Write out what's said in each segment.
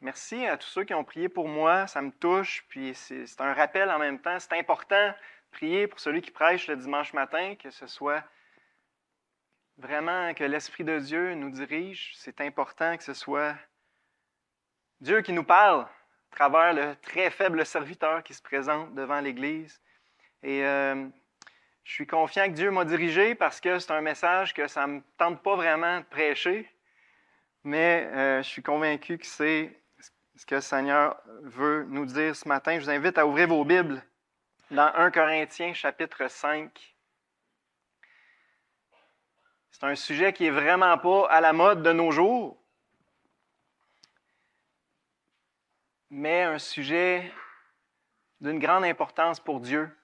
Merci à tous ceux qui ont prié pour moi. Ça me touche, puis c'est un rappel en même temps. C'est important de prier pour celui qui prêche le dimanche matin, que ce soit vraiment que l'Esprit de Dieu nous dirige. C'est important que ce soit Dieu qui nous parle à travers le très faible serviteur qui se présente devant l'Église. Et je suis confiant que Dieu m'a dirigé parce que c'est un message que ça ne me tente pas vraiment de prêcher, mais je suis convaincu que c'est ce que le Seigneur veut nous dire ce matin. Je vous invite à ouvrir vos Bibles dans 1 Corinthiens, chapitre 5. C'est un sujet qui n'est vraiment pas à la mode de nos jours, mais un sujet d'une grande importance pour Dieu.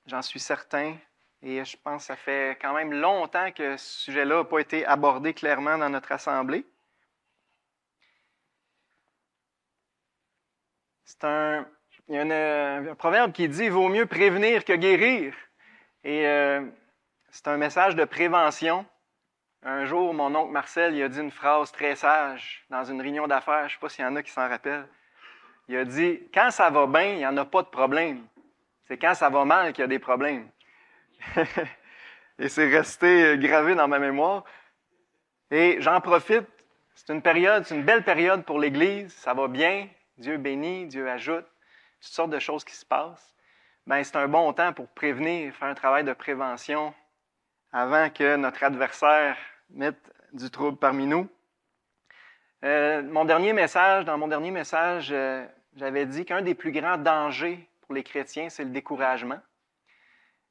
J'en suis certain. Et je pense que ça fait quand même longtemps que ce sujet-là n'a pas été abordé clairement dans notre assemblée. Il y a un proverbe qui dit « Il vaut mieux prévenir que guérir ». Et c'est un message de prévention. Un jour, mon oncle Marcel il a dit une phrase très sage dans une réunion d'affaires. Je ne sais pas s'il y en a qui s'en rappellent. Il a dit « Quand ça va bien, il n'y en a pas de problème. C'est quand ça va mal qu'il y a des problèmes. » Et c'est resté gravé dans ma mémoire. Et j'en profite. C'est une belle période pour l'Église. Ça va bien. Dieu bénit, Dieu ajoute. Toutes sortes de choses qui se passent. Bien, c'est un bon temps pour prévenir, faire un travail de prévention avant que notre adversaire mette du trouble parmi nous. Dans mon dernier message, j'avais dit qu'un des plus grands dangers pour les chrétiens, c'est le découragement.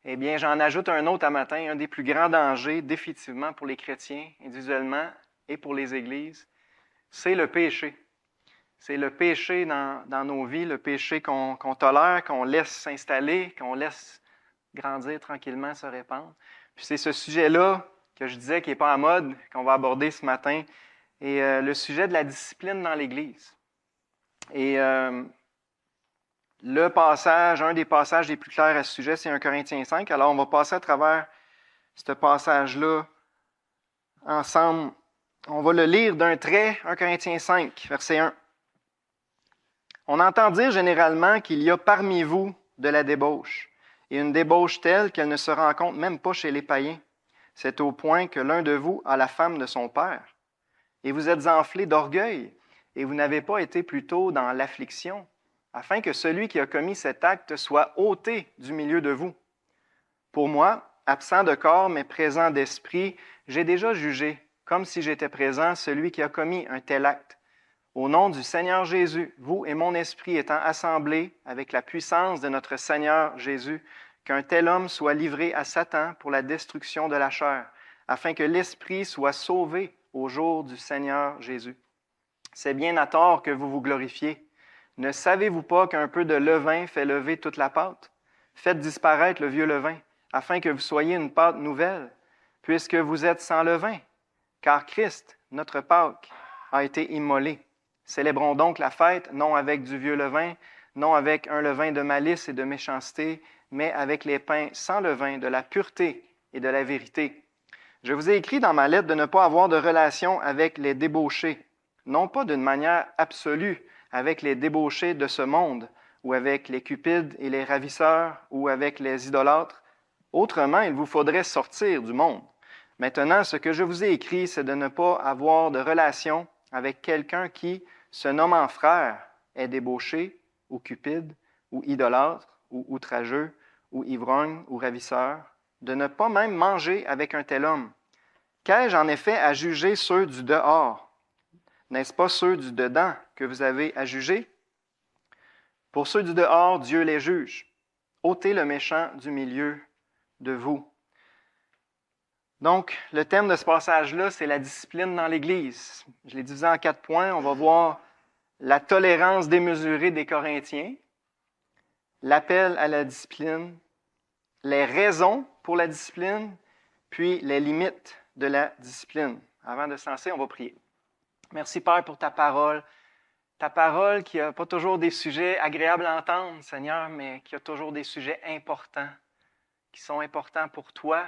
Eh bien, j'en ajoute un autre à matin. Un des plus grands dangers, définitivement, pour les chrétiens, individuellement et pour les églises, c'est le péché. C'est le péché dans nos vies, le péché qu'on tolère, qu'on laisse s'installer, qu'on laisse grandir tranquillement, se répandre. Puis c'est ce sujet-là que je disais qui n'est pas en mode, qu'on va aborder ce matin, et le sujet de la discipline dans l'Église. Et un des passages les plus clairs à ce sujet, c'est 1 Corinthiens 5. Alors, on va passer à travers ce passage-là ensemble. On va le lire d'un trait, 1 Corinthiens 5, verset 1. On entend dire généralement qu'il y a parmi vous de la débauche, et une débauche telle qu'elle ne se rencontre même pas chez les païens. C'est au point que l'un de vous a la femme de son père. Et vous êtes enflés d'orgueil, et vous n'avez pas été plutôt dans l'affliction, afin que celui qui a commis cet acte soit ôté du milieu de vous. Pour moi, absent de corps mais présent d'esprit, j'ai déjà jugé, comme si j'étais présent, celui qui a commis un tel acte. Au nom du Seigneur Jésus, vous et mon esprit étant assemblés avec la puissance de notre Seigneur Jésus, qu'un tel homme soit livré à Satan pour la destruction de la chair, afin que l'esprit soit sauvé au jour du Seigneur Jésus. C'est bien à tort que vous vous glorifiez. Ne savez-vous pas qu'un peu de levain fait lever toute la pâte? Faites disparaître le vieux levain, afin que vous soyez une pâte nouvelle, puisque vous êtes sans levain. Car Christ, notre Pâque, a été immolé. Célébrons donc la fête, non avec du vieux levain, non avec un levain de malice et de méchanceté, mais avec les pains sans levain, de la pureté et de la vérité. Je vous ai écrit dans ma lettre de ne pas avoir de relation avec les débauchés, non pas d'une manière absolue, avec les débauchés de ce monde, ou avec les cupides et les ravisseurs, ou avec les idolâtres. Autrement, il vous faudrait sortir du monde. Maintenant, ce que je vous ai écrit, c'est de ne pas avoir de relation avec quelqu'un qui, se nommant frère, est débauché, ou cupide, ou idolâtre, ou outrageux, ou ivrogne, ou ravisseur, de ne pas même manger avec un tel homme. Qu'ai-je en effet à juger ceux du dehors? N'est-ce pas ceux du dedans que vous avez à juger? Pour ceux du dehors, Dieu les juge. Ôtez le méchant du milieu de vous. Donc, le thème de ce passage-là, c'est la discipline dans l'Église. Je l'ai divisé en 4 points. On va voir la tolérance démesurée des Corinthiens, l'appel à la discipline, les raisons pour la discipline, puis les limites de la discipline. Avant de se lancer, on va prier. Merci, Père, pour ta parole qui n'a pas toujours des sujets agréables à entendre, Seigneur, mais qui a toujours des sujets importants, qui sont importants pour toi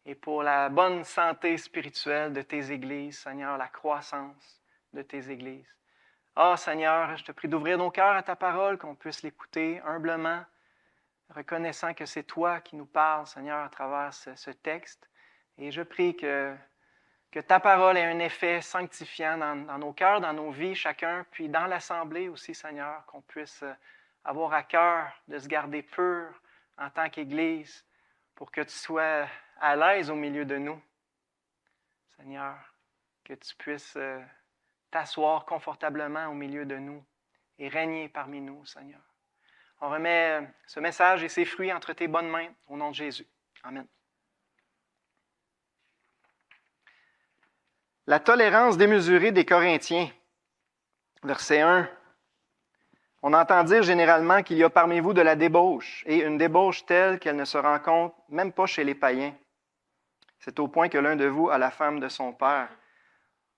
et pour la bonne santé spirituelle de tes églises, Seigneur, la croissance de tes églises. Ah, Seigneur, je te prie d'ouvrir nos cœurs à ta parole, qu'on puisse l'écouter humblement, reconnaissant que c'est toi qui nous parles, Seigneur, à travers ce texte. Et je prie que ta parole ait un effet sanctifiant dans nos cœurs, dans nos vies, chacun, puis dans l'Assemblée aussi, Seigneur, qu'on puisse avoir à cœur de se garder pur en tant qu'Église pour que tu sois à l'aise au milieu de nous. Seigneur, que tu puisses t'asseoir confortablement au milieu de nous et régner parmi nous, Seigneur. On remet ce message et ses fruits entre tes bonnes mains, au nom de Jésus. Amen. La tolérance démesurée des Corinthiens. Verset 1. On entend dire généralement qu'il y a parmi vous de la débauche, et une débauche telle qu'elle ne se rencontre même pas chez les païens. C'est au point que l'un de vous a la femme de son père.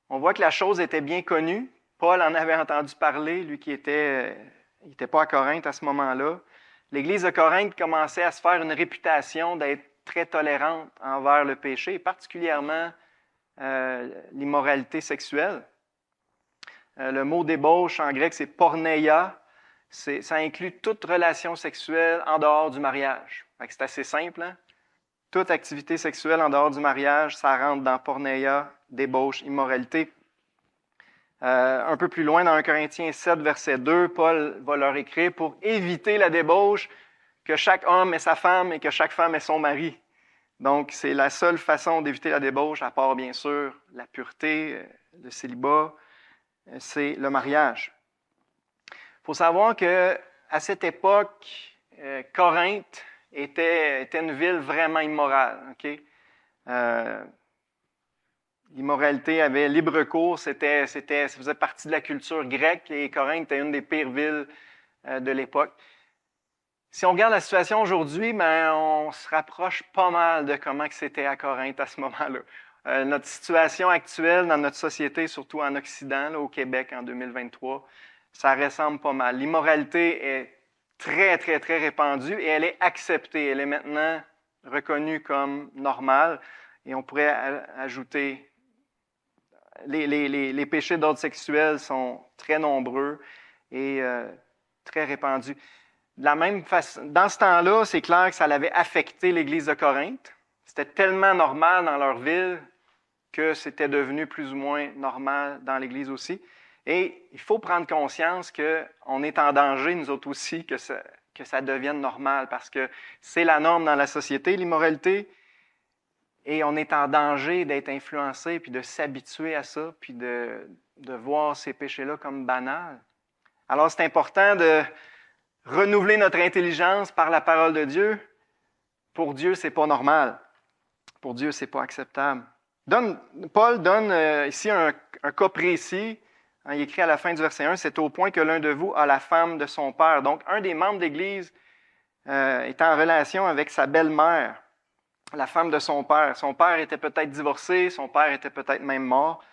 On voit que la chose était bien connue. Paul en avait entendu parler, lui qui n'était pas à Corinthe à ce moment-là. L'Église de Corinthe commençait à se faire une réputation d'être très tolérante envers le péché, et particulièrement l'immoralité sexuelle. Le mot débauche en grec, c'est porneia. Ça inclut toute relation sexuelle en dehors du mariage. C'est assez simple, hein? Toute activité sexuelle en dehors du mariage, ça rentre dans porneia, débauche, immoralité. Un peu plus loin, dans 1 Corinthiens 7, verset 2, Paul va leur écrire pour éviter la débauche que chaque homme ait sa femme et que chaque femme ait son mari. Donc, c'est la seule façon d'éviter la débauche, à part, bien sûr, la pureté, le célibat, c'est le mariage. Il faut savoir qu'à cette époque, Corinthe était une ville vraiment immorale. Okay? L'immoralité avait libre cours, ça faisait partie de la culture grecque et Corinthe était une des pires villes de l'époque. Si on regarde la situation aujourd'hui, on se rapproche pas mal de comment c'était à Corinthe à ce moment-là. Notre situation actuelle dans notre société, surtout en Occident, là, au Québec en 2023, ça ressemble pas mal. L'immoralité est très, très, très répandue et elle est acceptée. Elle est maintenant reconnue comme normale. Et on pourrait ajouter, les péchés d'ordre sexuel sont très nombreux et très répandus. De la même façon, dans ce temps-là, c'est clair que ça l'avait affecté l'Église de Corinthe. C'était tellement normal dans leur ville que c'était devenu plus ou moins normal dans l'Église aussi. Et il faut prendre conscience qu'on est en danger, nous autres aussi, que ça devienne normal, parce que c'est la norme dans la société, l'immoralité, et on est en danger d'être influencé, puis de s'habituer à ça, puis de voir ces péchés-là comme banals. Alors, c'est important de renouveler notre intelligence par la parole de Dieu. Pour Dieu, c'est pas normal. Pour Dieu, c'est pas acceptable. Paul donne ici un cas précis. Il écrit à la fin du verset 1, « C'est au point que l'un de vous a la femme de son père. » Donc, un des membres de l'Église est en relation avec sa belle-mère, la femme de son père. Son père était peut-être divorcé, son père était peut-être même mort.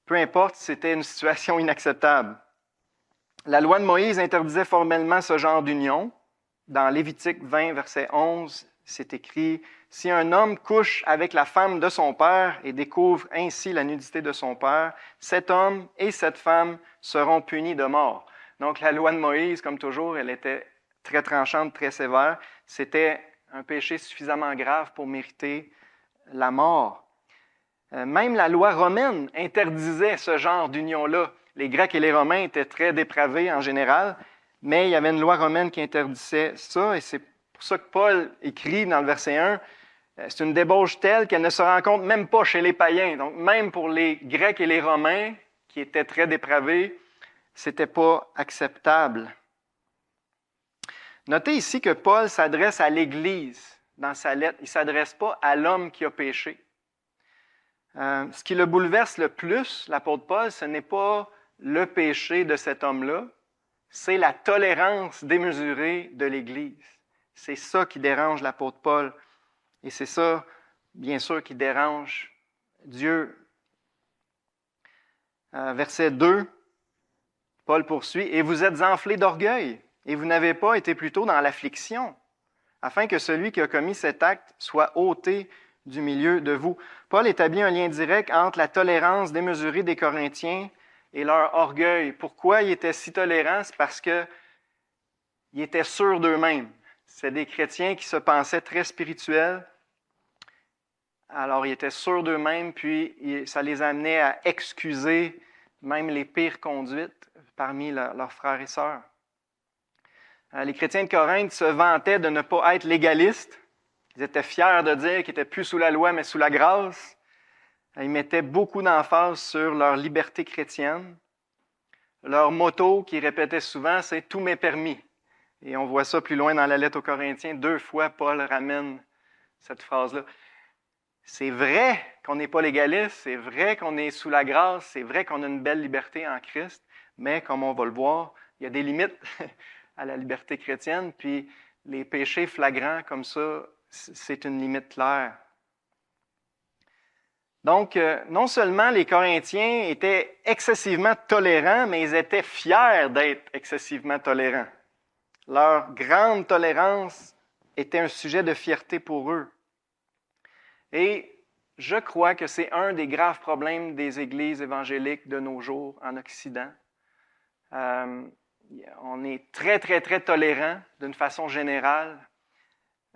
Peu importe, c'était une situation inacceptable. La loi de Moïse interdisait formellement ce genre d'union. Dans Lévitique 20, verset 11, c'est écrit « Si un homme couche avec la femme de son père et découvre ainsi la nudité de son père, cet homme et cette femme seront punis de mort. » Donc la loi de Moïse, comme toujours, elle était très tranchante, très sévère. C'était un péché suffisamment grave pour mériter la mort. Même la loi romaine interdisait ce genre d'union-là. Les Grecs et les Romains étaient très dépravés en général, mais il y avait une loi romaine qui interdisait ça, et c'est pour ça que Paul écrit dans le verset 1, c'est une débauche telle qu'elle ne se rencontre même pas chez les païens. Donc, même pour les Grecs et les Romains, qui étaient très dépravés, ce n'était pas acceptable. Notez ici que Paul s'adresse à l'Église dans sa lettre. Il ne s'adresse pas à l'homme qui a péché. Ce qui le bouleverse le plus, l'apôtre Paul, ce n'est pas le péché de cet homme-là, c'est la tolérance démesurée de l'Église. C'est ça qui dérange l'apôtre Paul. Et c'est ça, bien sûr, qui dérange Dieu. Verset 2, Paul poursuit, « Et vous êtes enflés d'orgueil, et vous n'avez pas été plutôt dans l'affliction, afin que celui qui a commis cet acte soit ôté du milieu de vous. » Paul établit un lien direct entre la tolérance démesurée des Corinthiens et leur orgueil. Pourquoi ils étaient si tolérants? C'est parce qu'ils étaient sûrs d'eux-mêmes. C'est des chrétiens qui se pensaient très spirituels. Alors, ils étaient sûrs d'eux-mêmes, puis ça les amenait à excuser même les pires conduites parmi leurs frères et sœurs. Les chrétiens de Corinthe se vantaient de ne pas être légalistes. Ils étaient fiers de dire qu'ils n'étaient plus sous la loi, mais sous la grâce. Ils mettaient beaucoup d'emphase sur leur liberté chrétienne. Leur motto qu'ils répétaient souvent, c'est « Tout m'est permis ». Et on voit ça plus loin dans la lettre aux Corinthiens. 2 fois, Paul ramène cette phrase-là. C'est vrai qu'on n'est pas légaliste, c'est vrai qu'on est sous la grâce, c'est vrai qu'on a une belle liberté en Christ, mais comme on va le voir, il y a des limites à la liberté chrétienne, puis les péchés flagrants comme ça, c'est une limite claire. Donc, non seulement les Corinthiens étaient excessivement tolérants, mais ils étaient fiers d'être excessivement tolérants. Leur grande tolérance était un sujet de fierté pour eux. Et je crois que c'est un des graves problèmes des églises évangéliques de nos jours en Occident. On est très, très, très tolérant d'une façon générale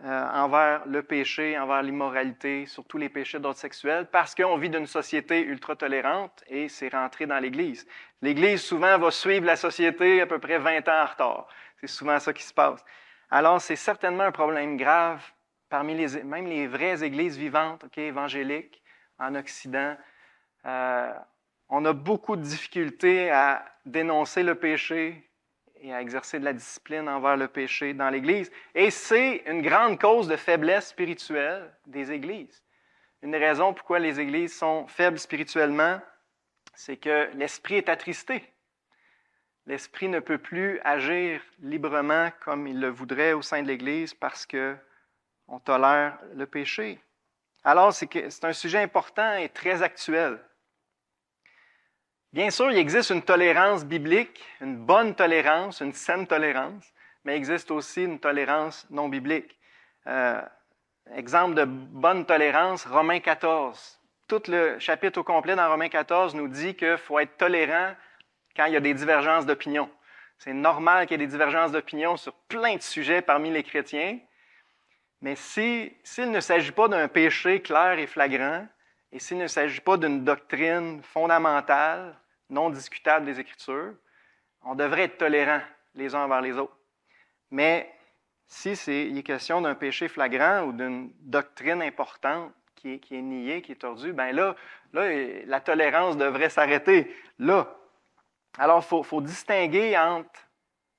envers le péché, envers l'immoralité, surtout les péchés d'ordre sexuel, parce qu'on vit d'une société ultra-tolérante et c'est rentré dans l'Église. L'Église, souvent, va suivre la société à peu près 20 ans en retard. C'est souvent ça qui se passe. Alors, c'est certainement un problème grave parmi même les vraies églises vivantes, évangéliques, en Occident. On a beaucoup de difficultés à dénoncer le péché et à exercer de la discipline envers le péché dans l'Église. Et c'est une grande cause de faiblesse spirituelle des églises. Une des raisons pourquoi les églises sont faibles spirituellement, c'est que l'esprit est attristé. L'esprit ne peut plus agir librement comme il le voudrait au sein de l'Église parce qu'on tolère le péché. Alors, c'est un sujet important et très actuel. Bien sûr, il existe une tolérance biblique, une bonne tolérance, une saine tolérance, mais il existe aussi une tolérance non biblique. Exemple de bonne tolérance, Romains 14. Tout le chapitre au complet dans Romains 14 nous dit qu'il faut être tolérant quand il y a des divergences d'opinion. C'est normal qu'il y ait des divergences d'opinion sur plein de sujets parmi les chrétiens, mais s'il ne s'agit pas d'un péché clair et flagrant, et s'il ne s'agit pas d'une doctrine fondamentale, non discutable des Écritures, on devrait être tolérants les uns envers les autres. Mais si il est question d'un péché flagrant ou d'une doctrine importante qui est niée, qui est tordue, bien là, la tolérance devrait s'arrêter là. Alors, il faut distinguer entre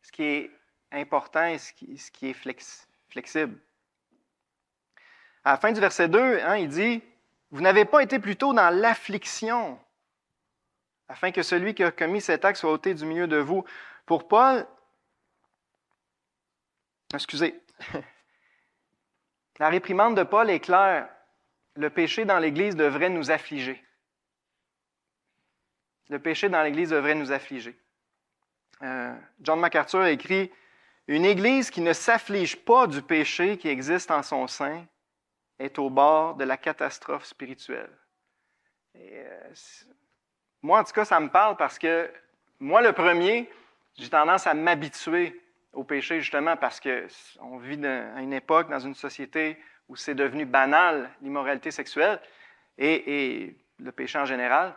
ce qui est important et ce qui est flexible. À la fin du verset 2, il dit « Vous n'avez pas été plutôt dans l'affliction, afin que celui qui a commis cet acte soit ôté du milieu de vous. » Pour Paul, la réprimande de Paul est claire. Le péché dans l'Église devrait nous affliger. Le péché dans l'Église devrait nous affliger. John MacArthur a écrit « Une Église qui ne s'afflige pas du péché qui existe en son sein est au bord de la catastrophe spirituelle. » Moi, en tout cas, ça me parle parce que moi, le premier, j'ai tendance à m'habituer au péché justement parce qu'on vit à une époque, dans une société où c'est devenu banal, l'immoralité sexuelle et le péché en général.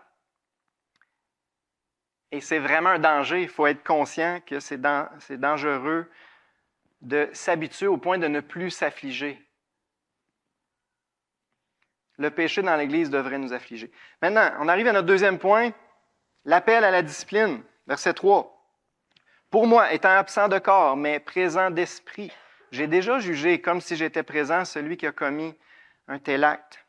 Et c'est vraiment un danger. Il faut être conscient que c'est dangereux de s'habituer au point de ne plus s'affliger. Le péché dans l'Église devrait nous affliger. Maintenant, on arrive à notre deuxième point, l'appel à la discipline. Verset 3. « Pour moi, étant absent de corps, mais présent d'esprit, j'ai déjà jugé, comme si j'étais présent, celui qui a commis un tel acte. »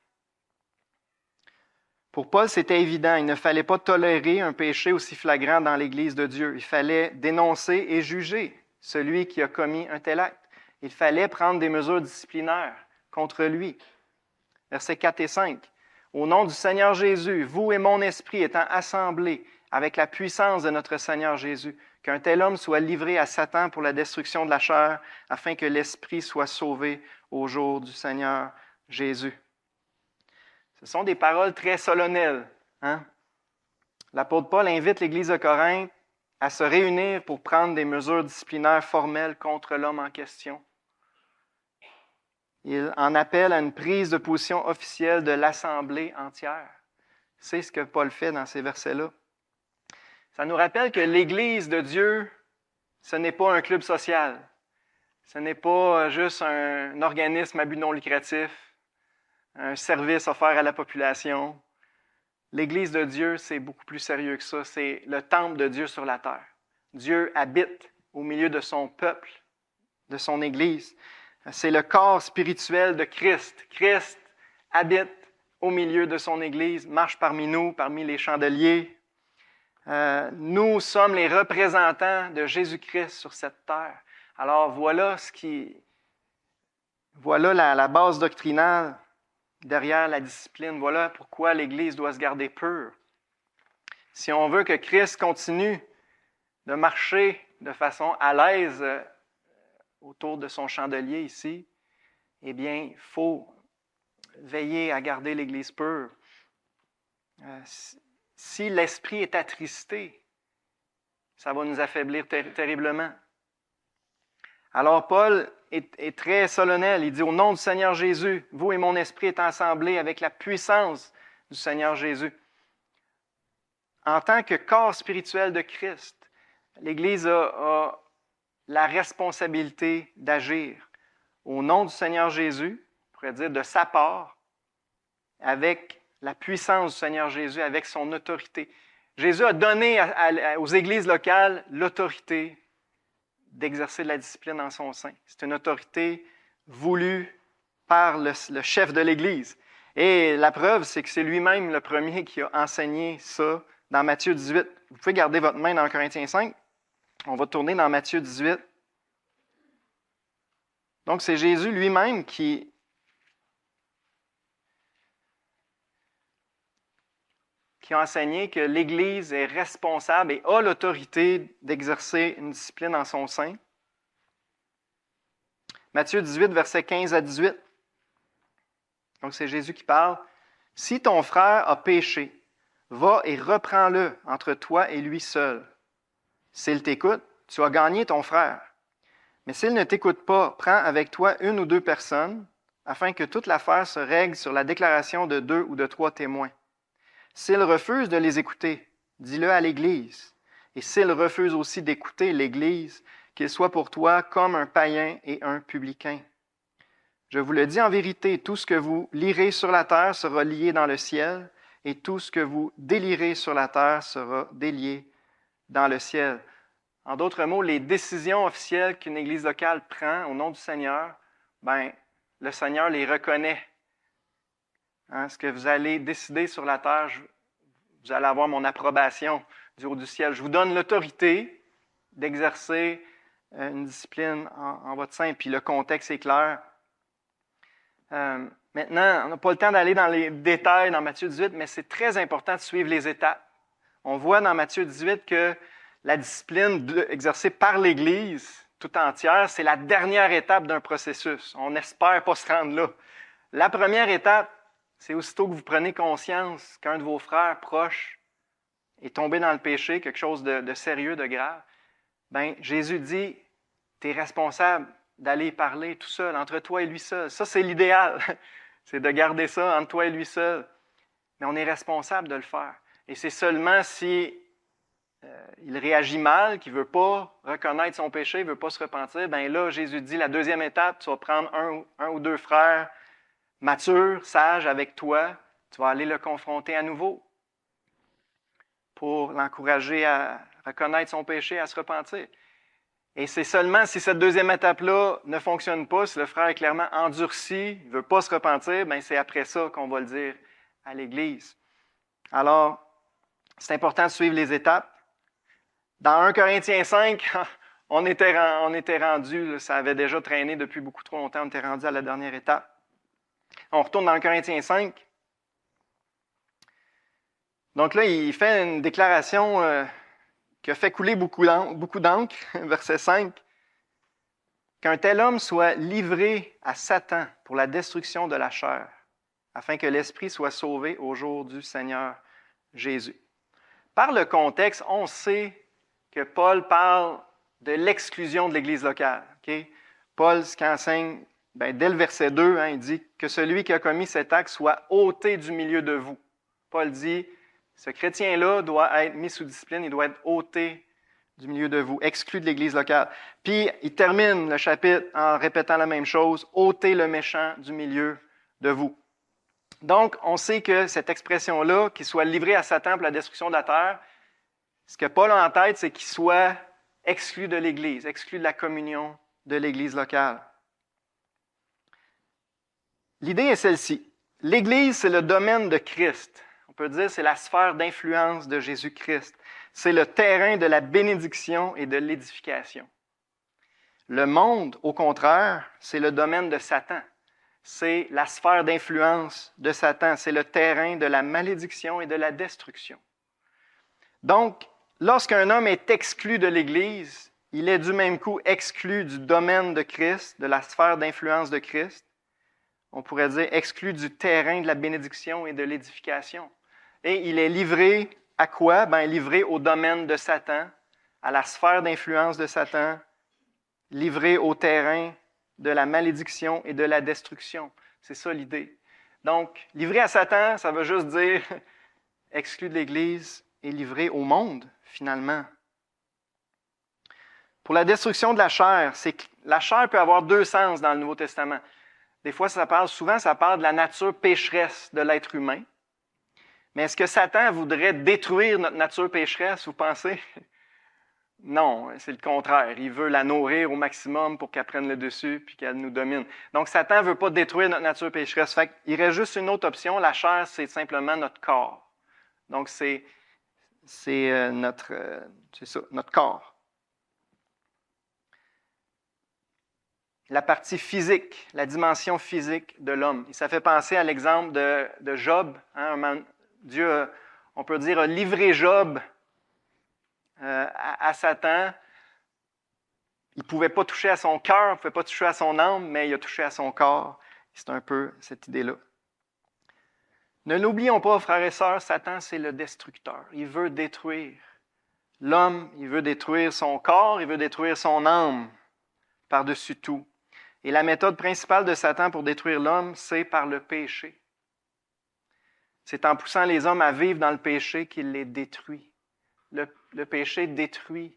Pour Paul, c'était évident, il ne fallait pas tolérer un péché aussi flagrant dans l'Église de Dieu. Il fallait dénoncer et juger celui qui a commis un tel acte. Il fallait prendre des mesures disciplinaires contre lui. Versets 4 et 5. « Au nom du Seigneur Jésus, vous et mon esprit étant assemblés avec la puissance de notre Seigneur Jésus, qu'un tel homme soit livré à Satan pour la destruction de la chair, afin que l'esprit soit sauvé au jour du Seigneur Jésus. » Ce sont des paroles très solennelles. L'apôtre Paul invite l'Église de Corinthe à se réunir pour prendre des mesures disciplinaires formelles contre l'homme en question. Il en appelle à une prise de position officielle de l'Assemblée entière. C'est ce que Paul fait dans ces versets-là. Ça nous rappelle que l'Église de Dieu, ce n'est pas un club social. Ce n'est pas juste un organisme à but non lucratif, un service offert à la population. L'Église de Dieu, c'est beaucoup plus sérieux que ça. C'est le temple de Dieu sur la terre. Dieu habite au milieu de son peuple, de son Église. C'est le corps spirituel de Christ. Christ habite au milieu de son Église, marche parmi nous, parmi les chandeliers. Nous sommes les représentants de Jésus-Christ sur cette terre. Alors voilà la base doctrinale derrière la discipline. Voilà pourquoi l'Église doit se garder pure. Si on veut que Christ continue de marcher de façon à l'aise autour de son chandelier ici, eh bien, il faut veiller à garder l'Église pure. Si l'esprit est attristé, ça va nous affaiblir terriblement. Alors Paul est très solennel. Il dit « Au nom du Seigneur Jésus, vous et mon esprit est assemblés avec la puissance du Seigneur Jésus. » En tant que corps spirituel de Christ, l'Église a la responsabilité d'agir au nom du Seigneur Jésus, on pourrait dire de sa part, avec la puissance du Seigneur Jésus, avec son autorité. Jésus a donné aux églises locales l'autorité d'exercer de la discipline en son sein. C'est une autorité voulue par le chef de l'Église. Et la preuve, c'est que c'est lui-même le premier qui a enseigné ça dans Matthieu 18. Vous pouvez garder votre main dans Corinthiens 5. On va tourner dans Matthieu 18. Donc, c'est Jésus lui-même qui a enseigné que l'Église est responsable et a l'autorité d'exercer une discipline en son sein. Matthieu 18, versets 15 à 18. Donc, c'est Jésus qui parle. « Si ton frère a péché, va et reprends-le entre toi et lui seul. S'il t'écoute, tu as gagné ton frère. Mais s'il ne t'écoute pas, prends avec toi une ou deux personnes, afin que toute l'affaire se règle sur la déclaration de 2 ou de 3 témoins. S'il refuse de les écouter, dis-le à l'Église. Et s'il refuse aussi d'écouter l'Église, qu'il soit pour toi comme un païen et un publicain. Je vous le dis en vérité, tout ce que vous lirez sur la terre sera lié dans le ciel, et tout ce que vous délirez sur la terre sera délié dans le ciel. » En d'autres mots, les décisions officielles qu'une Église locale prend au nom du Seigneur, le Seigneur les reconnaît. Ce que vous allez décider sur la terre, vous allez avoir mon approbation du haut du ciel. Je vous donne l'autorité d'exercer une discipline en votre sein, puis le contexte est clair. Maintenant, on n'a pas le temps d'aller dans les détails dans Matthieu 18, mais c'est très important de suivre les étapes. On voit dans Matthieu 18 que la discipline exercée par l'Église tout entière, c'est la dernière étape d'un processus. On n'espère pas se rendre là. La première étape, c'est aussitôt que vous prenez conscience qu'un de vos frères proches est tombé dans le péché, quelque chose de sérieux, de grave. Jésus dit, tu es responsable d'aller parler tout seul, entre toi et lui seul. Ça, c'est l'idéal. C'est de garder ça entre toi et lui seul. Mais on est responsable de le faire. Et c'est seulement si il réagit mal, qu'il ne veut pas reconnaître son péché, il ne veut pas se repentir, là, Jésus dit, la deuxième étape, tu vas prendre un ou deux frères matures, sages avec toi, tu vas aller le confronter à nouveau pour l'encourager à reconnaître son péché, à se repentir. Et c'est seulement si cette deuxième étape-là ne fonctionne pas, si le frère est clairement endurci, il ne veut pas se repentir, c'est après ça qu'on va le dire à l'Église. Alors, c'est important de suivre les étapes. Dans 1 Corinthiens 5, on était rendu, ça avait déjà traîné depuis beaucoup trop longtemps, on était rendu à la dernière étape. On retourne dans 1 Corinthiens 5. Donc là, il fait une déclaration qui a fait couler beaucoup d'encre, verset 5. « Qu'un tel homme soit livré à Satan pour la destruction de la chair, afin que l'esprit soit sauvé au jour du Seigneur Jésus. » par le contexte, on sait que Paul parle de l'exclusion de l'Église locale. Okay? Paul, ce qu'il enseigne, dès le verset 2, il dit que celui qui a commis cet acte soit ôté du milieu de vous. Paul dit, ce chrétien-là doit être mis sous discipline, il doit être ôté du milieu de vous, exclu de l'Église locale. Puis, il termine le chapitre en répétant la même chose, « ôtez le méchant du milieu de vous ». Donc, on sait que cette expression-là, qu'il soit livré à Satan pour la destruction de la terre, ce que Paul a en tête, c'est qu'il soit exclu de l'Église, exclu de la communion de l'Église locale. L'idée est celle-ci. L'Église, c'est le domaine de Christ. On peut dire que c'est la sphère d'influence de Jésus-Christ. C'est le terrain de la bénédiction et de l'édification. Le monde, au contraire, c'est le domaine de Satan. C'est la sphère d'influence de Satan. C'est le terrain de la malédiction et de la destruction. Donc, lorsqu'un homme est exclu de l'Église, il est du même coup exclu du domaine de Christ, de la sphère d'influence de Christ. On pourrait dire exclu du terrain de la bénédiction et de l'édification. Et il est livré à quoi? Livré au domaine de Satan, à la sphère d'influence de Satan, livré au terrain de la malédiction et de la destruction. C'est ça l'idée. Donc, livré à Satan, ça veut juste dire exclu de l'Église et livré au monde, finalement. Pour la destruction de la chair, la chair peut avoir deux sens dans le Nouveau Testament. Des fois, souvent, ça parle de la nature pécheresse de l'être humain. Mais est-ce que Satan voudrait détruire notre nature pécheresse, vous pensez? Non, c'est le contraire. Il veut la nourrir au maximum pour qu'elle prenne le dessus puis qu'elle nous domine. Donc, Satan ne veut pas détruire notre nature pécheresse. Fait qu'il reste juste une autre option. La chair, c'est simplement notre corps. Donc, c'est notre corps. La partie physique, la dimension physique de l'homme. Et ça fait penser à l'exemple de Job. Dieu, on peut dire, a livré Job à Satan. Il ne pouvait pas toucher à son cœur, il ne pouvait pas toucher à son âme, mais il a touché à son corps. C'est un peu cette idée-là. Ne l'oublions pas, frères et sœurs, Satan, c'est le destructeur. Il veut détruire l'homme, il veut détruire son corps, il veut détruire son âme par-dessus tout. Et la méthode principale de Satan pour détruire l'homme, c'est par le péché. C'est en poussant les hommes à vivre dans le péché qu'il les détruit. Le péché détruit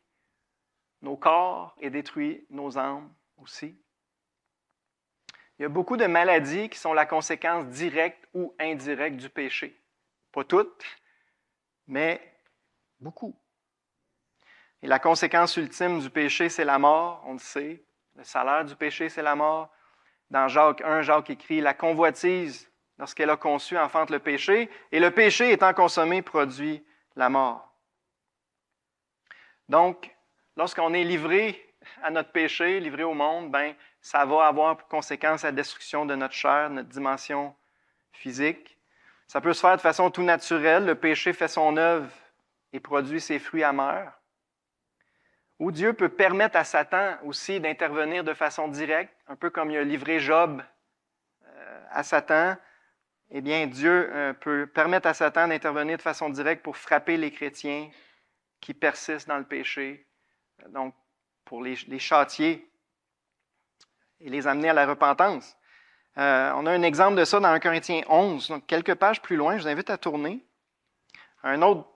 nos corps et détruit nos âmes aussi. Il y a beaucoup de maladies qui sont la conséquence directe ou indirecte du péché. Pas toutes, mais beaucoup. Et la conséquence ultime du péché, c'est la mort, on le sait. Le salaire du péché, c'est la mort. Dans Jacques 1, Jacques écrit « La convoitise, lorsqu'elle a conçu, enfante le péché, et le péché étant consommé, produit la mort. » Donc, lorsqu'on est livré à notre péché, livré au monde, ça va avoir pour conséquence la destruction de notre chair, notre dimension physique. Ça peut se faire de façon tout naturelle. Le péché fait son œuvre et produit ses fruits amers. Ou Dieu peut permettre à Satan aussi d'intervenir de façon directe, un peu comme il a livré Job à Satan. Eh bien, Dieu peut permettre à Satan d'intervenir de façon directe pour frapper les chrétiens qui persistent dans le péché, donc pour les châtier et les amener à la repentance. On a un exemple de ça dans 1 Corinthiens 11, donc quelques pages plus loin, je vous invite à tourner. Un autre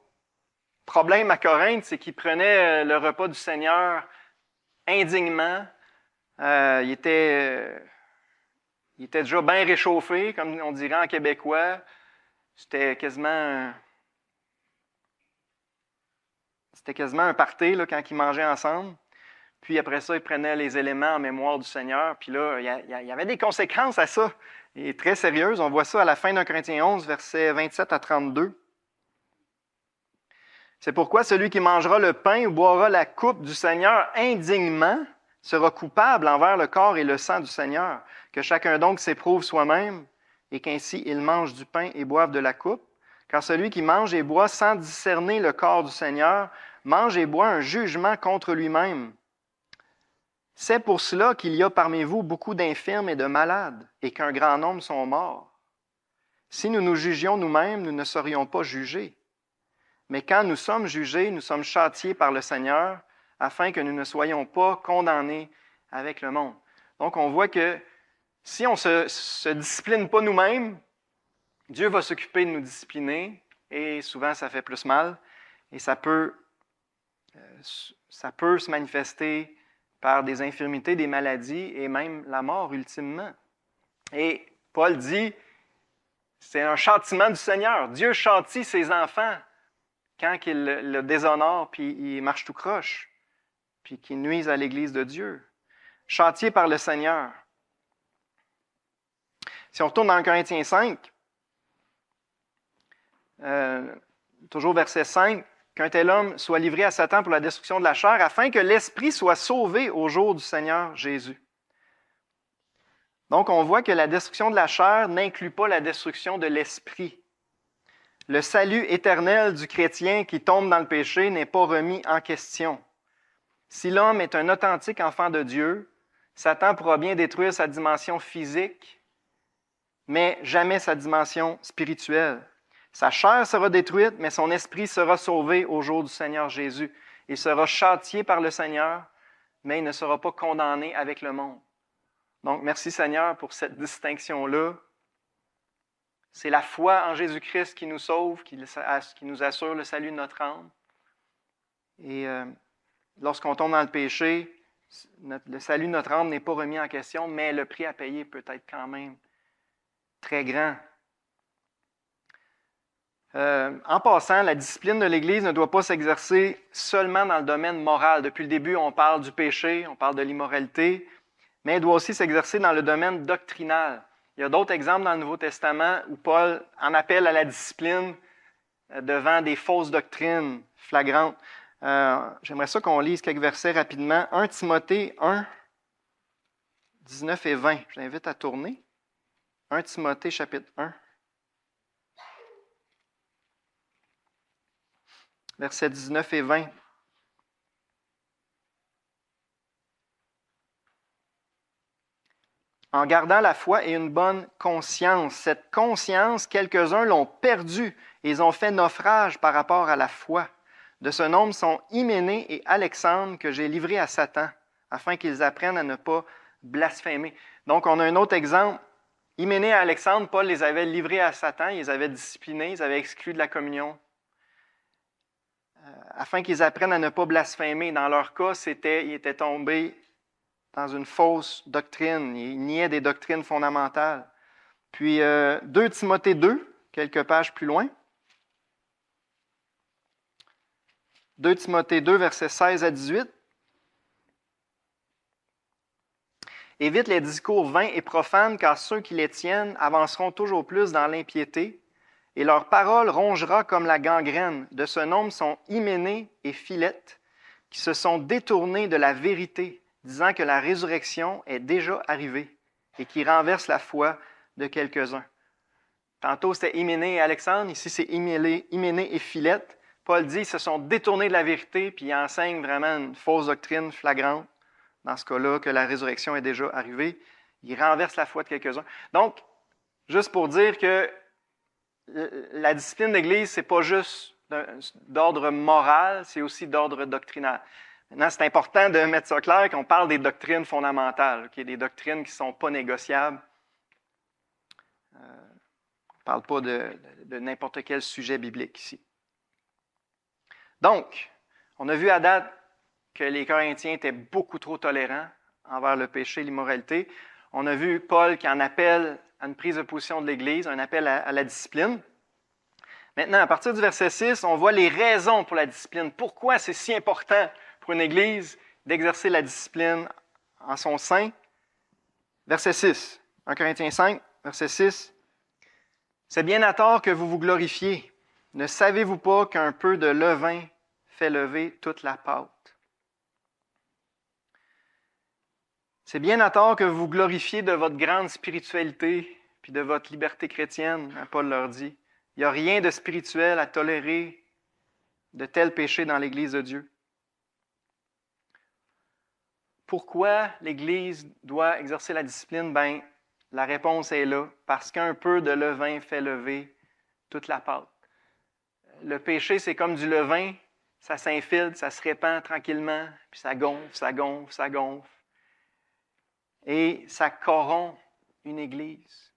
problème à Corinthe, c'est qu'ils prenaient le repas du Seigneur indignement. Il était déjà bien réchauffé, comme on dirait en québécois. C'était quasiment un party là, quand ils mangeaient ensemble. Puis après ça, ils prenaient les éléments en mémoire du Seigneur. Puis là, il y avait des conséquences à ça, et très sérieuses. On voit ça à la fin d'un Corinthiens 11, versets 27 à 32. C'est pourquoi celui qui mangera le pain ou boira la coupe du Seigneur indignement sera coupable envers le corps et le sang du Seigneur. Que chacun donc s'éprouve soi-même, et qu'ainsi il mange du pain et boive de la coupe. Car celui qui mange et boit sans discerner le corps du Seigneur, mange et boit un jugement contre lui-même. C'est pour cela qu'il y a parmi vous beaucoup d'infirmes et de malades, et qu'un grand nombre sont morts. Si nous nous jugions nous-mêmes, nous ne serions pas jugés. Mais quand nous sommes jugés, nous sommes châtiés par le Seigneur, afin que nous ne soyons pas condamnés avec le monde. Donc, on voit que si on ne se discipline pas nous-mêmes, Dieu va s'occuper de nous discipliner, et souvent, ça fait plus mal, et ça peut se manifester par des infirmités, des maladies, et même la mort, ultimement. Et Paul dit, c'est un châtiment du Seigneur. Dieu châtie ses enfants quand ils le déshonorent, puis ils marchent tout croche, puis qu'ils nuisent à l'Église de Dieu. Châtié par le Seigneur. Si on retourne dans 1 Corinthiens 5, toujours verset 5, qu'un tel homme soit livré à Satan pour la destruction de la chair, afin que l'esprit soit sauvé au jour du Seigneur Jésus. Donc, on voit que la destruction de la chair n'inclut pas la destruction de l'esprit. Le salut éternel du chrétien qui tombe dans le péché n'est pas remis en question. Si l'homme est un authentique enfant de Dieu, Satan pourra bien détruire sa dimension physique, mais jamais sa dimension spirituelle. Sa chair sera détruite, mais son esprit sera sauvé au jour du Seigneur Jésus. Il sera châtié par le Seigneur, mais il ne sera pas condamné avec le monde. Donc, merci Seigneur pour cette distinction-là. C'est la foi en Jésus-Christ qui nous sauve, qui nous assure le salut de notre âme. Et lorsqu'on tombe dans le péché, le salut de notre âme n'est pas remis en question, mais le prix à payer peut être quand même très grand. En passant, la discipline de l'Église ne doit pas s'exercer seulement dans le domaine moral. Depuis le début, on parle du péché, on parle de l'immoralité, mais elle doit aussi s'exercer dans le domaine doctrinal. Il y a d'autres exemples dans le Nouveau Testament où Paul en appelle à la discipline devant des fausses doctrines flagrantes. J'aimerais ça qu'on lise quelques versets rapidement. 1 Timothée 1, 19 et 20. Je l'invite à tourner. 1 Timothée chapitre 1. Versets 19 et 20. En gardant la foi et une bonne conscience. Cette conscience, quelques-uns l'ont perdue et ils ont fait naufrage par rapport à la foi. De ce nombre sont Hyménée et Alexandre que j'ai livrés à Satan, afin qu'ils apprennent à ne pas blasphémer. Donc, on a un autre exemple. Hyménée et Alexandre, Paul les avait livrés à Satan, ils les avaient disciplinés, ils les avaient exclus de la communion, afin qu'ils apprennent à ne pas blasphémer. Dans leur cas, ils étaient tombés dans une fausse doctrine. Ils niaient des doctrines fondamentales. Puis, 2 Timothée 2, quelques pages plus loin. 2 Timothée 2, versets 16 à 18. Évite les discours vains et profanes, car ceux qui les tiennent avanceront toujours plus dans l'impiété, et leur parole rongera comme la gangrène. De ce nombre sont Hyménée et Philette, qui se sont détournés de la vérité, disant que la résurrection est déjà arrivée, et qui renversent la foi de quelques-uns. Tantôt, c'était Hyménée et Alexandre, ici c'est Hyménée et Philette. Paul dit qu'ils se sont détournés de la vérité, puis ils enseignent vraiment une fausse doctrine flagrante, dans ce cas-là, que la résurrection est déjà arrivée. Ils renversent la foi de quelques-uns. Donc, juste pour dire que la discipline d'Église, ce n'est pas juste d'ordre moral, c'est aussi d'ordre doctrinal. Maintenant, c'est important de mettre ça clair qu'on parle des doctrines fondamentales, des doctrines qui ne sont pas négociables. On ne parle pas de n'importe quel sujet biblique ici. Donc, on a vu à date que les Corinthiens étaient beaucoup trop tolérants envers le péché et l'immoralité. On a vu Paul qui en appelle à une prise de position de l'Église, un appel à la discipline. Maintenant, à partir du verset 6, on voit les raisons pour la discipline. Pourquoi c'est si important pour une Église d'exercer la discipline en son sein? Verset 6, 1 Corinthiens 5, verset 6. « C'est bien à tort que vous vous glorifiez. Ne savez-vous pas qu'un peu de levain fait lever toute la pâte? » C'est bien à tort que vous vous glorifiez de votre grande spiritualité puis de votre liberté chrétienne, Paul leur dit. Il n'y a rien de spirituel à tolérer de tels péchés dans l'Église de Dieu. Pourquoi l'Église doit exercer la discipline? Bien, la réponse est là, parce qu'un peu de levain fait lever toute la pâte. le péché, c'est comme du levain. Ça s'infiltre, ça se répand tranquillement, puis ça gonfle, ça gonfle, ça gonfle. Et ça corrompt une Église.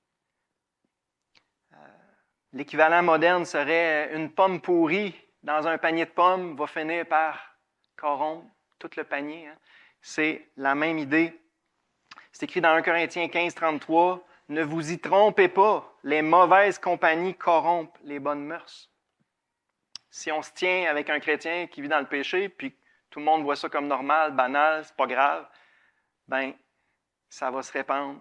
L'équivalent moderne serait une pomme pourrie dans un panier de pommes va finir par corrompre tout le panier. Hein. C'est la même idée. C'est écrit dans 1 Corinthiens 15, 33. « Ne vous y trompez pas, les mauvaises compagnies corrompent les bonnes mœurs. » Si on se tient avec un chrétien qui vit dans le péché, puis tout le monde voit ça comme normal, banal, c'est pas grave, ben ça va se répandre.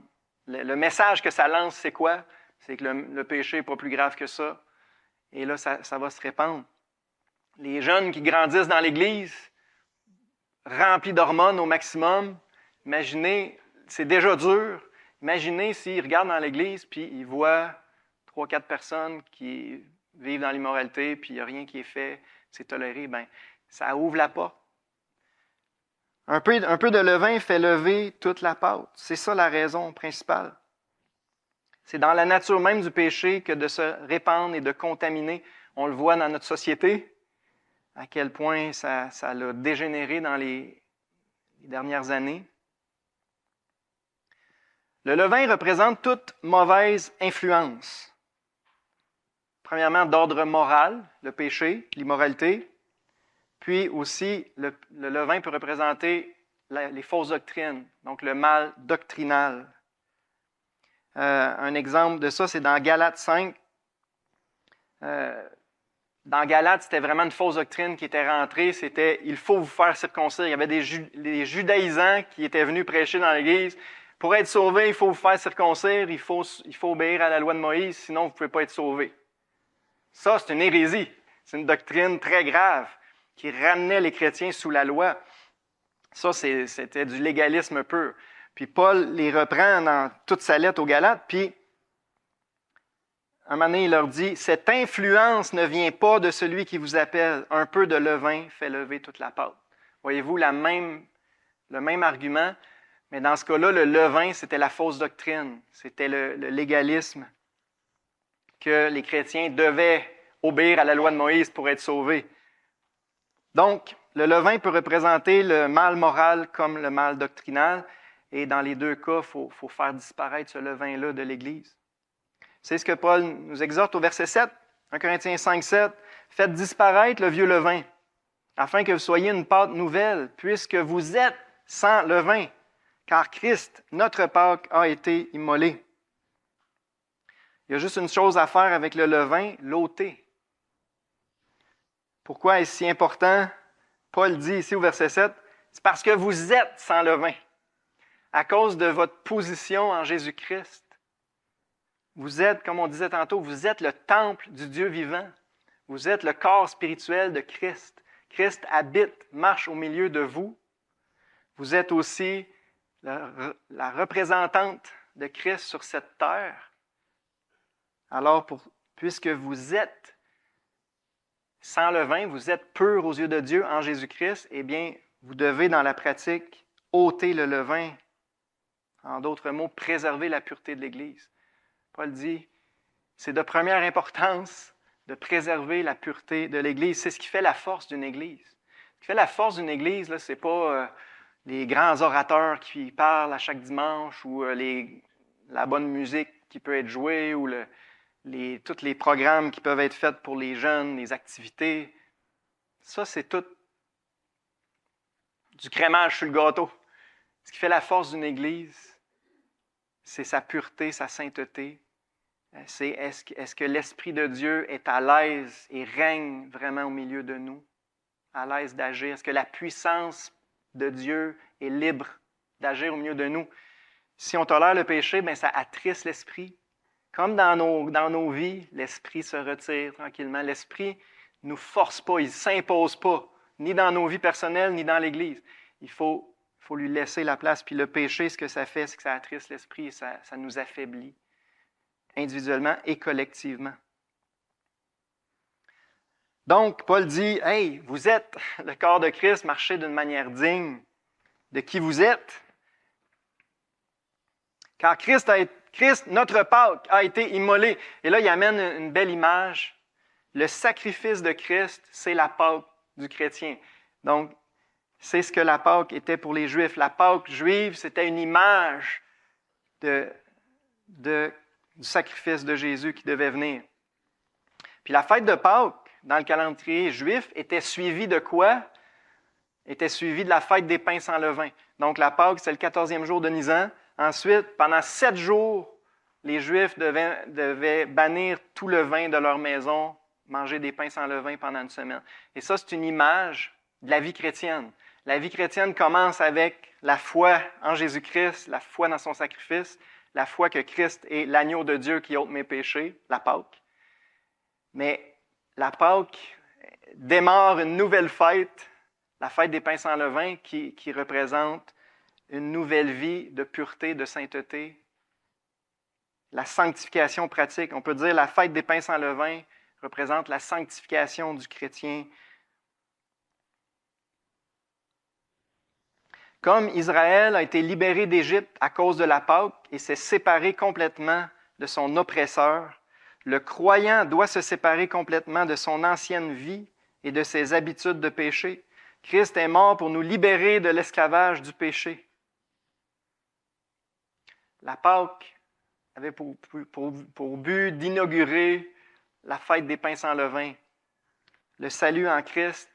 Le message que ça lance, c'est quoi? C'est que le péché n'est pas plus grave que ça. Et là, ça va se répandre. Les jeunes qui grandissent dans l'Église, remplis d'hormones au maximum, imaginez, c'est déjà dur. Imaginez s'ils regardent dans l'Église puis ils voient 3-4 personnes qui vivent dans l'immoralité puis il n'y a rien qui est fait, c'est toléré. Bien, ça ouvre la porte. Un peu de levain fait lever toute la pâte. C'est ça la raison principale. C'est dans la nature même du péché que de se répandre et de contaminer. On le voit dans notre société, à quel point ça l'a dégénéré dans les dernières années. Le levain représente toute mauvaise influence. Premièrement, d'ordre moral, le péché, l'immoralité. Puis aussi, le levain peut représenter les fausses doctrines, donc le mal doctrinal. Un exemple de ça, c'est dans Galates 5. Dans Galates, c'était vraiment une fausse doctrine qui était rentrée, c'était « il faut vous faire circoncire ». Il y avait des judaïsants qui étaient venus prêcher dans l'Église. Pour être sauvé, il faut vous faire circoncire, il faut obéir à la loi de Moïse, sinon vous ne pouvez pas être sauvé. Ça, c'est une hérésie. C'est une doctrine très grave qui ramenait les chrétiens sous la loi. Ça, c'était du légalisme pur. Puis Paul les reprend dans toute sa lettre aux Galates, puis un moment donné, il leur dit « Cette influence ne vient pas de celui qui vous appelle. Un peu de levain fait lever toute la pâte. » Voyez-vous, le même argument, mais dans ce cas-là, le levain, c'était la fausse doctrine. C'était le légalisme que les chrétiens devaient obéir à la loi de Moïse pour être sauvés. Donc, le levain peut représenter le mal moral comme le mal doctrinal, et dans les deux cas, il faut faire disparaître ce levain-là de l'Église. C'est ce que Paul nous exhorte au verset 7, 1 Corinthiens 5, 7. « Faites disparaître le vieux levain, afin que vous soyez une pâte nouvelle, puisque vous êtes sans levain, car Christ, notre Pâque, a été immolé. » Il y a juste une chose à faire avec le levain, l'ôter. Pourquoi est-ce si important? Paul dit ici au verset 7, « C'est parce que vous êtes sans levain, à cause de votre position en Jésus-Christ. » Vous êtes, comme on disait tantôt, vous êtes le temple du Dieu vivant. Vous êtes le corps spirituel de Christ. Christ habite, marche au milieu de vous. Vous êtes aussi la représentante de Christ sur cette terre. Alors, puisque vous êtes sans levain, vous êtes pur aux yeux de Dieu en Jésus-Christ, eh bien, vous devez, dans la pratique, ôter le levain. En d'autres mots, préserver la pureté de l'Église. Paul dit, c'est de première importance de préserver la pureté de l'Église. C'est ce qui fait la force d'une Église. Ce qui fait la force d'une Église, ce n'est pas les grands orateurs qui parlent à chaque dimanche ou la bonne musique qui peut être jouée ou tous les programmes qui peuvent être faits pour les jeunes, les activités. Ça, c'est tout du crémage sur le gâteau. Ce qui fait la force d'une Église, c'est sa pureté, sa sainteté. C'est est-ce que l'Esprit de Dieu est à l'aise et règne vraiment au milieu de nous, à l'aise d'agir? Est-ce que la puissance de Dieu est libre d'agir au milieu de nous? Si on tolère le péché, bien, ça attriste l'Esprit. Comme dans nos vies, l'Esprit se retire tranquillement. L'Esprit ne nous force pas, il ne s'impose pas, ni dans nos vies personnelles, ni dans l'Église. Il faut lui laisser la place. Puis le péché, ce que ça fait, c'est que ça attriste l'Esprit et ça nous affaiblit, individuellement et collectivement. Donc, Paul dit, « Hey, vous êtes le corps de Christ, marchez d'une manière digne de qui vous êtes. Car Christ, notre Pâque, a été immolé. » Et là, il amène une belle image. le sacrifice de Christ, c'est la Pâque du chrétien. Donc, c'est ce que la Pâque était pour les Juifs. La Pâque juive, c'était une image du sacrifice de Jésus qui devait venir. Puis la fête de Pâques, dans le calendrier juif, était suivie de quoi? Était suivie de la fête des pains sans levain. Donc la Pâque, c'est le 14e jour de Nisan. Ensuite, pendant 7 jours, les Juifs devaient bannir tout le vin de leur maison, manger des pains sans levain pendant une semaine. Et ça, c'est une image de la vie chrétienne. La vie chrétienne commence avec la foi en Jésus-Christ, la foi dans son sacrifice, la foi que Christ est l'agneau de Dieu qui ôte mes péchés, la Pâque. Mais la Pâque démarre une nouvelle fête, la fête des pains sans levain, qui représente une nouvelle vie de pureté, de sainteté, la sanctification pratique. On peut dire la fête des pains sans levain représente la sanctification du chrétien. Comme Israël a été libéré d'Égypte à cause de la Pâque et s'est séparé complètement de son oppresseur, le croyant doit se séparer complètement de son ancienne vie et de ses habitudes de péché. Christ est mort pour nous libérer de l'esclavage du péché. La Pâque avait pour but d'inaugurer la fête des pains sans levain. Le salut en Christ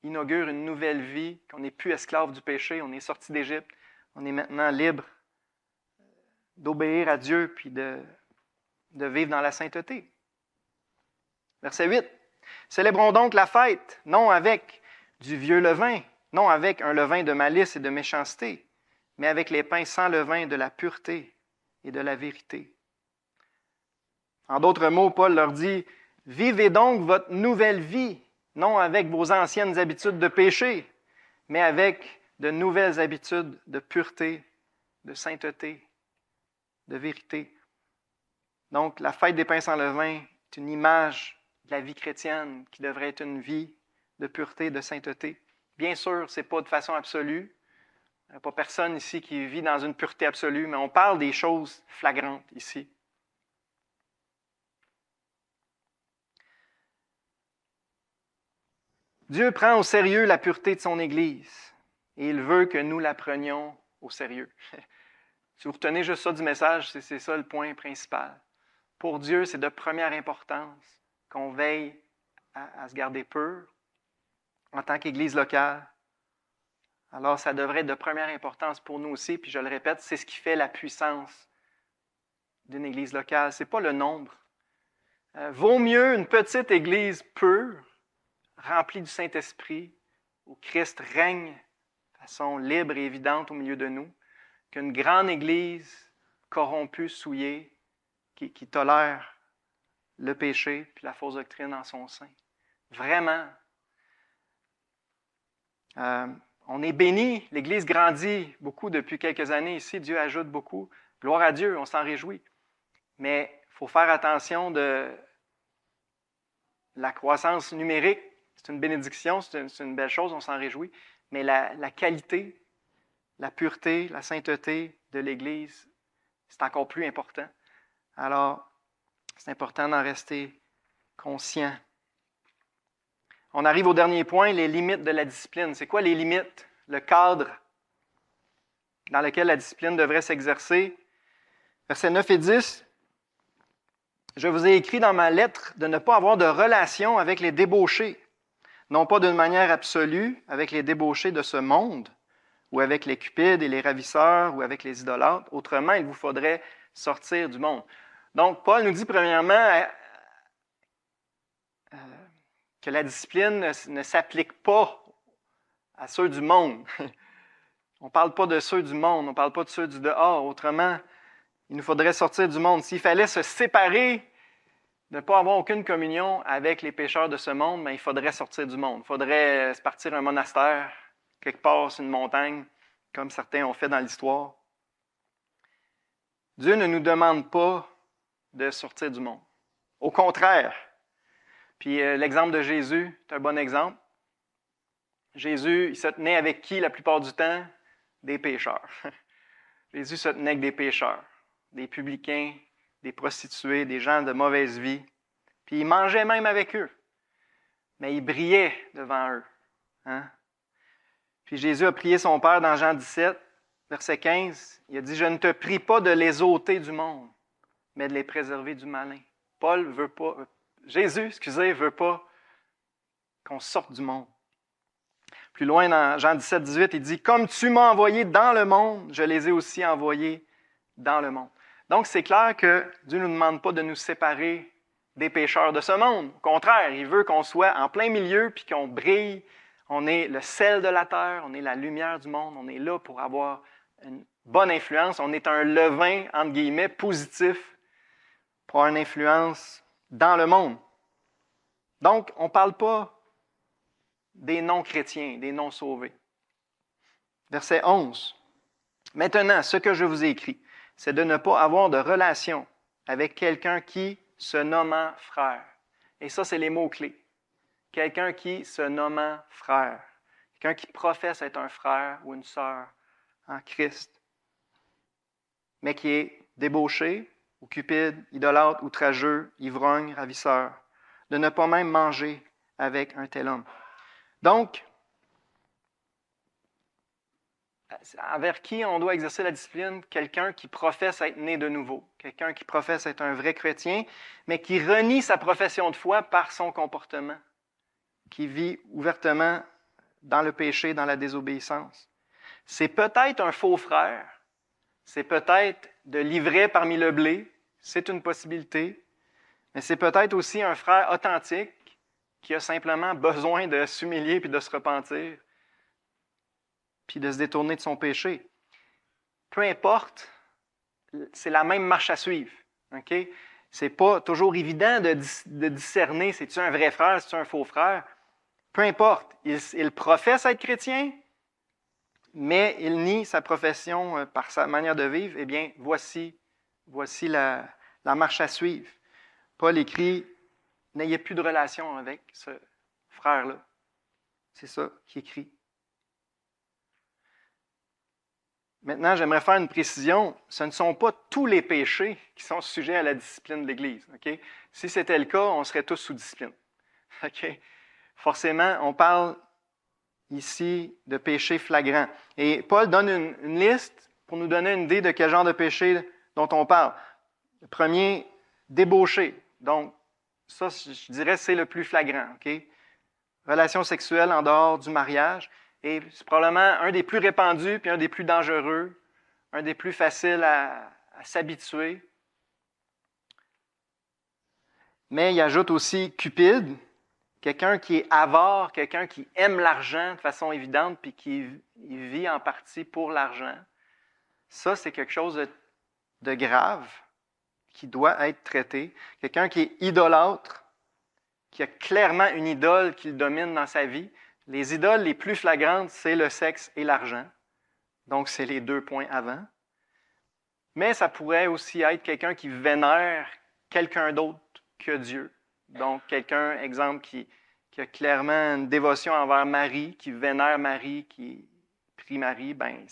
inaugure une nouvelle vie, qu'on n'est plus esclave du péché, on est sorti d'Égypte, on est maintenant libre d'obéir à Dieu puis de vivre dans la sainteté. Verset 8. Célébrons donc la fête, non avec du vieux levain, non avec un levain de malice et de méchanceté, mais avec les pains sans levain de la pureté et de la vérité. En d'autres mots, Paul leur dit, « Vivez donc votre nouvelle vie, non avec vos anciennes habitudes de péché, mais avec de nouvelles habitudes de pureté, de sainteté, de vérité. » Donc, la fête des pains sans levain est une image de la vie chrétienne qui devrait être une vie de pureté, de sainteté. Bien sûr, ce n'est pas de façon absolue. Il n'y a pas personne ici qui vit dans une pureté absolue, mais on parle des choses flagrantes ici. Dieu prend au sérieux la pureté de son Église et il veut que nous la prenions au sérieux. Si vous retenez juste ça du message, c'est ça le point principal. Pour Dieu, c'est de première importance qu'on veille à se garder pur en tant qu'Église locale. Alors, ça devrait être de première importance pour nous aussi, puis je le répète, c'est ce qui fait la puissance d'une Église locale. Ce n'est pas le nombre. Vaut mieux une petite Église pure, remplie du Saint-Esprit, où Christ règne de façon libre et évidente au milieu de nous, qu'une grande Église corrompue, souillée, qui tolère le péché puis la fausse doctrine en son sein. Vraiment. On est béni, l'Église grandit beaucoup depuis quelques années ici, Dieu ajoute beaucoup. Gloire à Dieu, on s'en réjouit. Mais il faut faire attention de la croissance numérique. C'est une bénédiction, c'est une belle chose, on s'en réjouit. Mais la qualité, la pureté, la sainteté de l'Église, c'est encore plus important. Alors, c'est important d'en rester conscient. On arrive au dernier point, les limites de la discipline. C'est quoi les limites? Le cadre dans lequel la discipline devrait s'exercer. Versets 9 et 10. Je vous ai écrit dans ma lettre de ne pas avoir de relation avec les débauchés, non pas d'une manière absolue avec les débauchés de ce monde, ou avec les cupides et les ravisseurs, ou avec les idolâtres. Autrement, il vous faudrait sortir du monde. Donc, Paul nous dit premièrement que la discipline ne s'applique pas à ceux du monde. On ne parle pas de ceux du monde, on ne parle pas de ceux du dehors. Autrement, il nous faudrait sortir du monde. S'il fallait se séparer, de ne pas avoir aucune communion avec les pécheurs de ce monde, mais il faudrait sortir du monde. Il faudrait se partir un monastère, quelque part sur une montagne, comme certains ont fait dans l'histoire. Dieu ne nous demande pas de sortir du monde. Au contraire. Puis l'exemple de Jésus, c'est un bon exemple. Jésus, il se tenait avec qui la plupart du temps? Des pécheurs. Jésus se tenait avec des pécheurs, des publicains, des prostituées, des gens de mauvaise vie. Puis il mangeait même avec eux. Mais il brillait devant eux. Hein? Puis Jésus a prié son Père dans Jean 17, verset 15. Il a dit, « Je ne te prie pas de les ôter du monde, mais de les préserver du malin. » Jésus veut pas qu'on sorte du monde. Plus loin, dans Jean 17, 18, il dit, « Comme tu m'as envoyé dans le monde, je les ai aussi envoyés dans le monde. » Donc, c'est clair que Dieu ne nous demande pas de nous séparer des pécheurs de ce monde. Au contraire, il veut qu'on soit en plein milieu puis qu'on brille. On est le sel de la terre, on est la lumière du monde, on est là pour avoir une bonne influence. On est un levain, entre guillemets, positif pour avoir une influence dans le monde. Donc, on ne parle pas des non-chrétiens, des non-sauvés. Verset 11. « Maintenant, ce que je vous ai écrit, c'est de ne pas avoir de relation avec quelqu'un qui se nommant frère. » Et ça, c'est les mots-clés. Quelqu'un qui se nommant frère. Quelqu'un qui professe être un frère ou une sœur en Christ. Mais qui est débauché, ou cupide, idolâtre, outrageux, ivrogne, ravisseur. De ne pas même manger avec un tel homme. Donc, envers qui on doit exercer la discipline? Quelqu'un qui professe être né de nouveau. Quelqu'un qui professe être un vrai chrétien, mais qui renie sa profession de foi par son comportement. Qui vit ouvertement dans le péché, dans la désobéissance. C'est peut-être un faux frère. C'est peut-être de l'ivraie parmi le blé. C'est une possibilité. Mais c'est peut-être aussi un frère authentique qui a simplement besoin de s'humilier puis de se repentir puis de se détourner de son péché. Peu importe, c'est la même marche à suivre. Okay? C'est pas toujours évident de discerner, c'est-tu un vrai frère, c'est-tu un faux frère. Peu importe, il professe être chrétien, mais il nie sa profession par sa manière de vivre. Eh bien, voici la marche à suivre. Paul écrit, « N'ayez plus de relation avec ce frère-là. » C'est ça qu'il écrit. Maintenant, j'aimerais faire une précision. Ce ne sont pas tous les péchés qui sont sujets à la discipline de l'Église. Okay? Si c'était le cas, on serait tous sous discipline. Okay? Forcément, on parle ici de péchés flagrants. Et Paul donne une liste pour nous donner une idée de quel genre de péché dont on parle. Le premier, débauché. Donc, ça, je dirais, c'est le plus flagrant. Okay? Relation sexuelle en dehors du mariage. Et c'est probablement un des plus répandus puis un des plus dangereux, un des plus faciles à s'habituer. Mais il ajoute aussi cupide, quelqu'un qui est avare, quelqu'un qui aime l'argent de façon évidente puis qui vit en partie pour l'argent. Ça, c'est quelque chose de grave qui doit être traité. Quelqu'un qui est idolâtre, qui a clairement une idole qui le domine dans sa vie. Les idoles les plus flagrantes, c'est le sexe et l'argent. Donc, c'est les 2 points avant. Mais ça pourrait aussi être quelqu'un qui vénère quelqu'un d'autre que Dieu. Donc, quelqu'un, exemple, qui a clairement une dévotion envers Marie, qui vénère Marie, qui prie Marie, ben,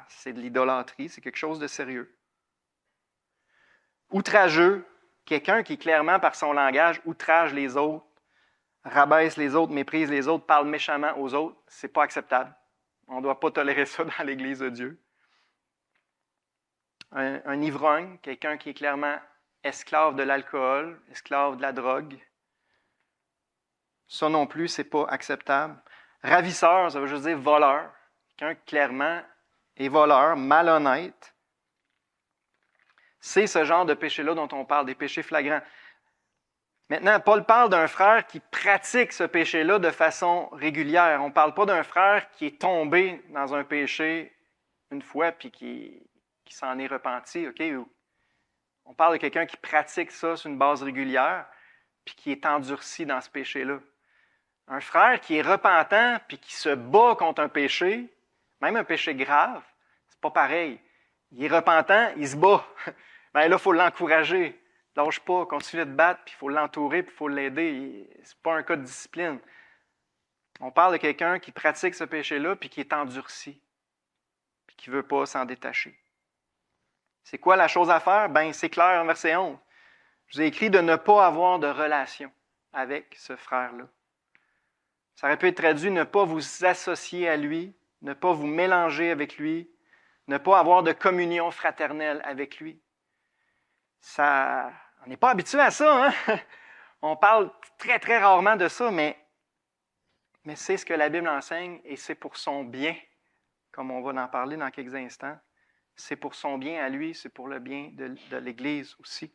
c'est de l'idolâtrie, c'est quelque chose de sérieux. Outrageux, quelqu'un qui clairement, par son langage, outrage les autres, rabaisse les autres, méprise les autres, parle méchamment aux autres, c'est pas acceptable. On ne doit pas tolérer ça dans l'Église de Dieu. Un ivrogne, quelqu'un qui est clairement esclave de l'alcool, esclave de la drogue. Ça non plus, c'est pas acceptable. Ravisseur, ça veut juste dire voleur. Quelqu'un qui clairement est voleur, malhonnête. C'est ce genre de péché-là dont on parle, des péchés flagrants. Maintenant, Paul parle d'un frère qui pratique ce péché-là de façon régulière. On ne parle pas d'un frère qui est tombé dans un péché une fois puis qui s'en est repenti. Okay? On parle de quelqu'un qui pratique ça sur une base régulière puis qui est endurci dans ce péché-là. Un frère qui est repentant puis qui se bat contre un péché, même un péché grave, c'est pas pareil. Il est repentant, il se bat. Ben là, il faut l'encourager. Lâche pas, continue de te battre, puis il faut l'entourer, puis il faut l'aider. Ce n'est pas un cas de discipline. On parle de quelqu'un qui pratique ce péché-là, puis qui est endurci, puis qui ne veut pas s'en détacher. C'est quoi la chose à faire? Ben, c'est clair en verset 11. Je vous ai écrit de ne pas avoir de relation avec ce frère-là. Ça aurait pu être traduit « ne pas vous associer à lui », « ne pas vous mélanger avec lui », « ne pas avoir de communion fraternelle avec lui ». On n'est pas habitué à ça, hein? On parle très, très rarement de ça, mais c'est ce que la Bible enseigne et c'est pour son bien, comme on va en parler dans quelques instants. C'est pour son bien à lui, c'est pour le bien de l'Église aussi.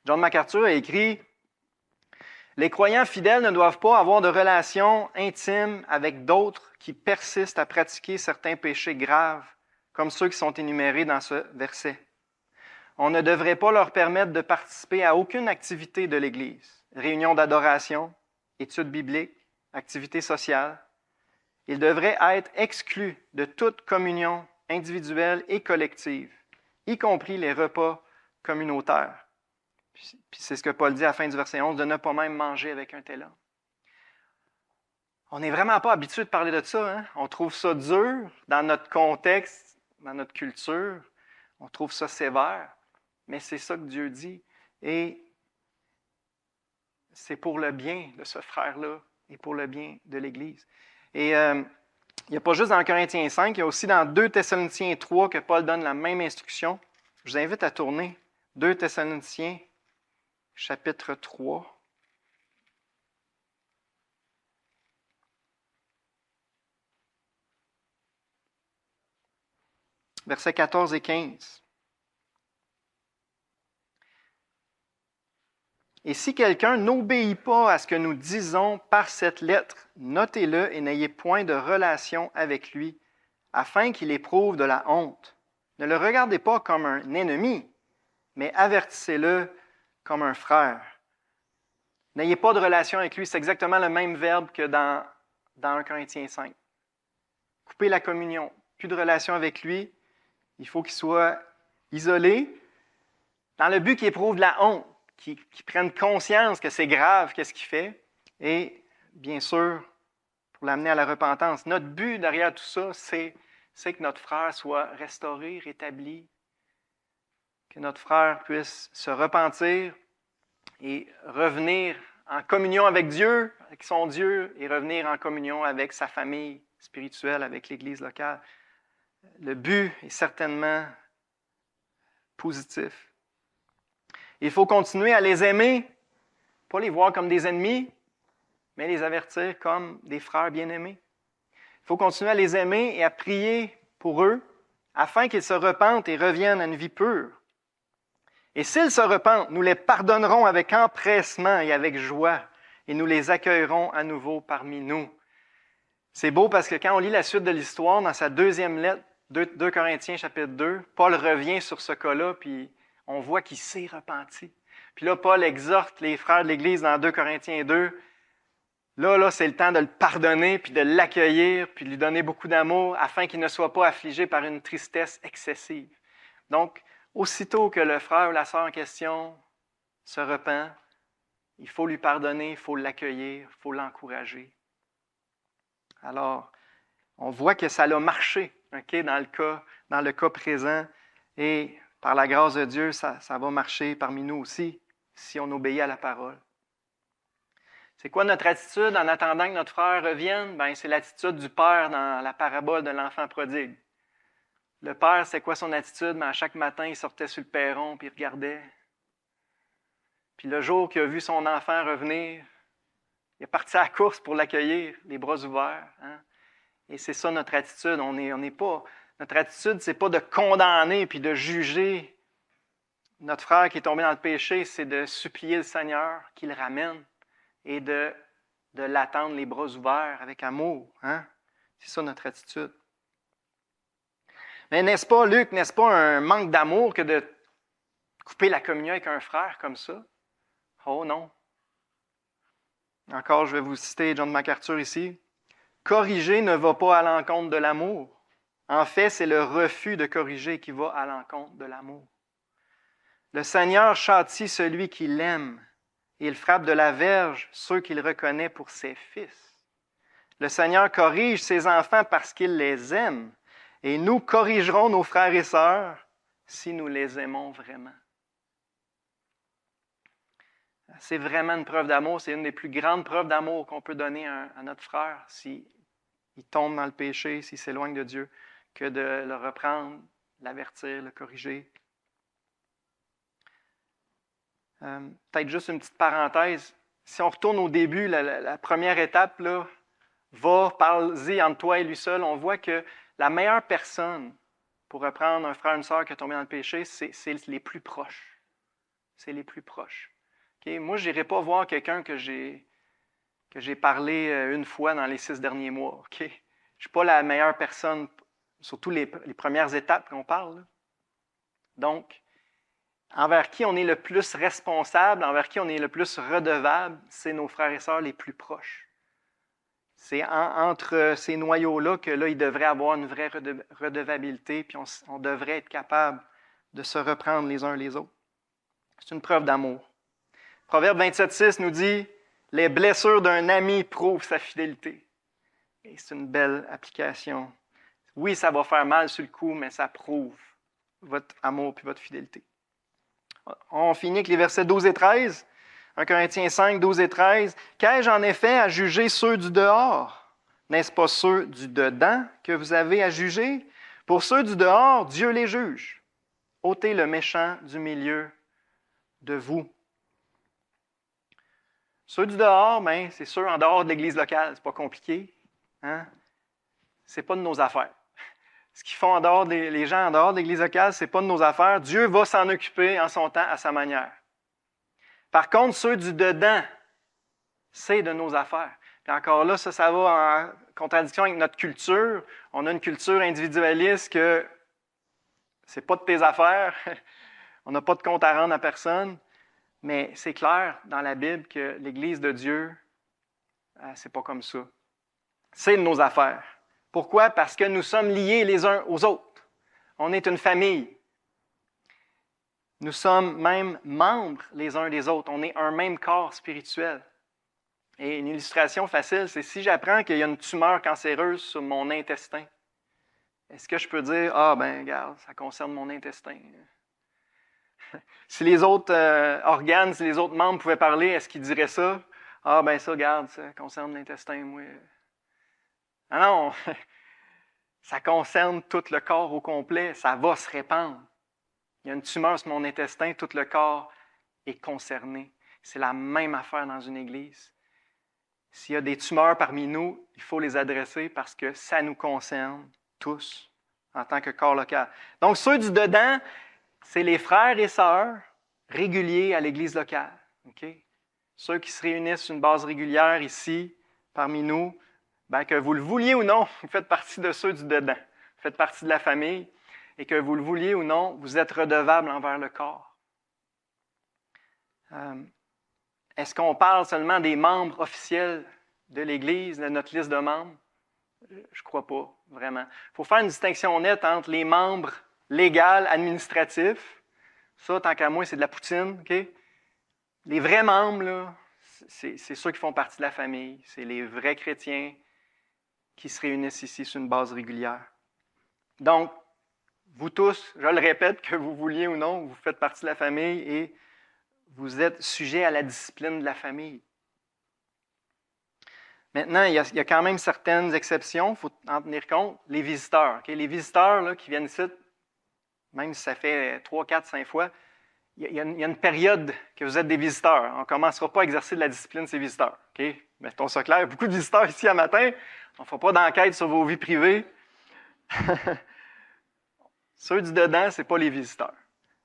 John MacArthur a écrit « Les croyants fidèles ne doivent pas avoir de relations intimes avec d'autres qui persistent à pratiquer certains péchés graves, comme ceux qui sont énumérés dans ce verset. On ne devrait pas leur permettre de participer à aucune activité de l'Église, réunion d'adoration, études bibliques, activités sociales. Ils devraient être exclus de toute communion individuelle et collective, y compris les repas communautaires. » Puis c'est ce que Paul dit à la fin du verset 11, de ne pas même manger avec un tel homme. On n'est vraiment pas habitué de parler de ça, hein? On trouve ça dur dans notre contexte, dans notre culture. On trouve ça sévère. Mais c'est ça que Dieu dit. Et c'est pour le bien de ce frère-là et pour le bien de l'Église. Et il n'y a pas juste dans Corinthiens 5, il y a aussi dans 2 Thessaloniciens 3 que Paul donne la même instruction. Je vous invite à tourner 2 Thessaloniciens, chapitre 3. Versets 14 et 15. Et si quelqu'un n'obéit pas à ce que nous disons par cette lettre, notez-le et n'ayez point de relation avec lui, afin qu'il éprouve de la honte. Ne le regardez pas comme un ennemi, mais avertissez-le comme un frère. N'ayez pas de relation avec lui, c'est exactement le même verbe que dans 1 Corinthiens 5. Coupez la communion, plus de relation avec lui, il faut qu'il soit isolé, dans le but qu'il éprouve de la honte, qu'il prenne conscience que c'est grave, qu'est-ce qu'il fait, et bien sûr, pour l'amener à la repentance. Notre but derrière tout ça, c'est que notre frère soit restauré, rétabli, que notre frère puisse se repentir et revenir en communion avec Dieu, avec son Dieu, et revenir en communion avec sa famille spirituelle, avec l'Église locale. Le but est certainement positif. Il faut continuer à les aimer, pas les voir comme des ennemis, mais les avertir comme des frères bien-aimés. Il faut continuer à les aimer et à prier pour eux, afin qu'ils se repentent et reviennent à une vie pure. Et s'ils se repentent, nous les pardonnerons avec empressement et avec joie, et nous les accueillerons à nouveau parmi nous. C'est beau parce que quand on lit la suite de l'histoire, dans sa deuxième lettre, 2 Corinthiens chapitre 2, Paul revient sur ce cas-là, puis on voit qu'il s'est repenti. Puis là, Paul exhorte les frères de l'Église dans 2 Corinthiens 2. Là, c'est le temps de le pardonner, puis de l'accueillir, puis de lui donner beaucoup d'amour, afin qu'il ne soit pas affligé par une tristesse excessive. Donc, aussitôt que le frère ou la sœur en question se repent, il faut lui pardonner, il faut l'accueillir, il faut l'encourager. Alors, on voit que ça a marché, okay, dans le cas présent, et par la grâce de Dieu, ça va marcher parmi nous aussi, si on obéit à la parole. C'est quoi notre attitude en attendant que notre frère revienne? Bien, c'est l'attitude du père dans la parabole de l'enfant prodigue. Le père, c'est quoi son attitude? Bien, chaque matin, il sortait sur le perron puis il regardait. Puis le jour qu'il a vu son enfant revenir, il est parti à la course pour l'accueillir, les bras ouverts. Hein? Et c'est ça notre attitude. Notre attitude, c'est pas de condamner puis de juger notre frère qui est tombé dans le péché, c'est de supplier le Seigneur qu'il le ramène et de l'attendre les bras ouverts avec amour. Hein? C'est ça notre attitude. Mais n'est-ce pas, Luc, n'est-ce pas un manque d'amour que de couper la communion avec un frère comme ça? Oh non. Encore, je vais vous citer John MacArthur ici. Corriger ne va pas à l'encontre de l'amour. En fait, c'est le refus de corriger qui va à l'encontre de l'amour. Le Seigneur châtie celui qui l'aime, et il frappe de la verge ceux qu'il reconnaît pour ses fils. Le Seigneur corrige ses enfants parce qu'il les aime, et nous corrigerons nos frères et sœurs si nous les aimons vraiment. C'est vraiment une preuve d'amour. C'est une des plus grandes preuves d'amour qu'on peut donner à notre frère s'il tombe dans le péché, s'il s'éloigne de Dieu, que de le reprendre, l'avertir, le corriger. Peut-être juste une petite parenthèse. Si on retourne au début, la première étape, là, va, parle-y entre toi et lui seul. On voit que la meilleure personne pour reprendre un frère ou une sœur qui est tombé dans le péché, c'est les plus proches. C'est les plus proches. Okay? Moi, je n'irai pas voir quelqu'un que j'ai parlé une fois dans les 6 derniers mois. Okay? Je ne suis pas la meilleure personne, surtout les premières étapes qu'on parle. Là. Donc, envers qui on est le plus responsable, envers qui on est le plus redevable, c'est nos frères et sœurs les plus proches. C'est entre ces noyaux-là que là, il devrait avoir une vraie redevabilité, puis on devrait être capable de se reprendre les uns les autres. C'est une preuve d'amour. Proverbe 27,6 nous dit « Les blessures d'un ami prouvent sa fidélité ». Et c'est une belle application. Oui, ça va faire mal sur le coup, mais ça prouve votre amour et votre fidélité. On finit avec les versets 12 et 13. 1 Corinthiens 5, 12 et 13. « Qu'ai-je en effet à juger ceux du dehors? N'est-ce pas ceux du dedans que vous avez à juger? Pour ceux du dehors, Dieu les juge. Ôtez le méchant du milieu de vous. » Ceux du dehors, ben, c'est ceux en dehors de l'Église locale. C'est pas compliqué. Hein? C'est pas de nos affaires. Ce qu'ils font les gens en dehors de l'Église locale, ce n'est pas de nos affaires. Dieu va s'en occuper en son temps, à sa manière. Par contre, ceux du dedans, c'est de nos affaires. Puis encore là, ça va en contradiction avec notre culture. On a une culture individualiste que c'est pas de tes affaires. On n'a pas de compte à rendre à personne. Mais c'est clair dans la Bible que l'Église de Dieu, c'est pas comme ça. C'est de nos affaires. Pourquoi? Parce que nous sommes liés les uns aux autres. On est une famille. Nous sommes même membres les uns des autres. On est un même corps spirituel. Et une illustration facile, c'est si j'apprends qu'il y a une tumeur cancéreuse sur mon intestin, est-ce que je peux dire, regarde, ça concerne mon intestin? Si les autres organes, si les autres membres pouvaient parler, est-ce qu'ils diraient ça? Ça, regarde, ça concerne l'intestin, moi. Ah non! Ça concerne tout le corps au complet, ça va se répandre. Il y a une tumeur sur mon intestin, tout le corps est concerné. C'est la même affaire dans une église. S'il y a des tumeurs parmi nous, il faut les adresser parce que ça nous concerne tous en tant que corps local. Donc, ceux du dedans, c'est les frères et sœurs réguliers à l'église locale. Okay? Ceux qui se réunissent sur une base régulière ici, parmi nous, que vous le vouliez ou non, vous faites partie de ceux du dedans. Vous faites partie de la famille et que vous le vouliez ou non, vous êtes redevable envers le corps. Est-ce qu'on parle seulement des membres officiels de l'Église, de notre liste de membres? Je ne crois pas, vraiment. Il faut faire une distinction nette entre les membres légaux, administratifs. Ça, tant qu'à moi, c'est de la poutine. Okay? Les vrais membres, là, c'est ceux qui font partie de la famille. C'est les vrais chrétiens qui se réunissent ici sur une base régulière. Donc, vous tous, je le répète, que vous vouliez ou non, vous faites partie de la famille et vous êtes sujets à la discipline de la famille. Maintenant, il y a quand même certaines exceptions, il faut en tenir compte. Les visiteurs. Okay? Les visiteurs là, qui viennent ici, même si ça fait 3, 4, 5 fois, il y a une période que vous êtes des visiteurs. On ne commencera pas à exercer de la discipline de ces visiteurs. Okay? Mettons ça clair. Il y a beaucoup de visiteurs ici à matin. On ne fera pas d'enquête sur vos vies privées. Ceux du dedans, ce n'est pas les visiteurs.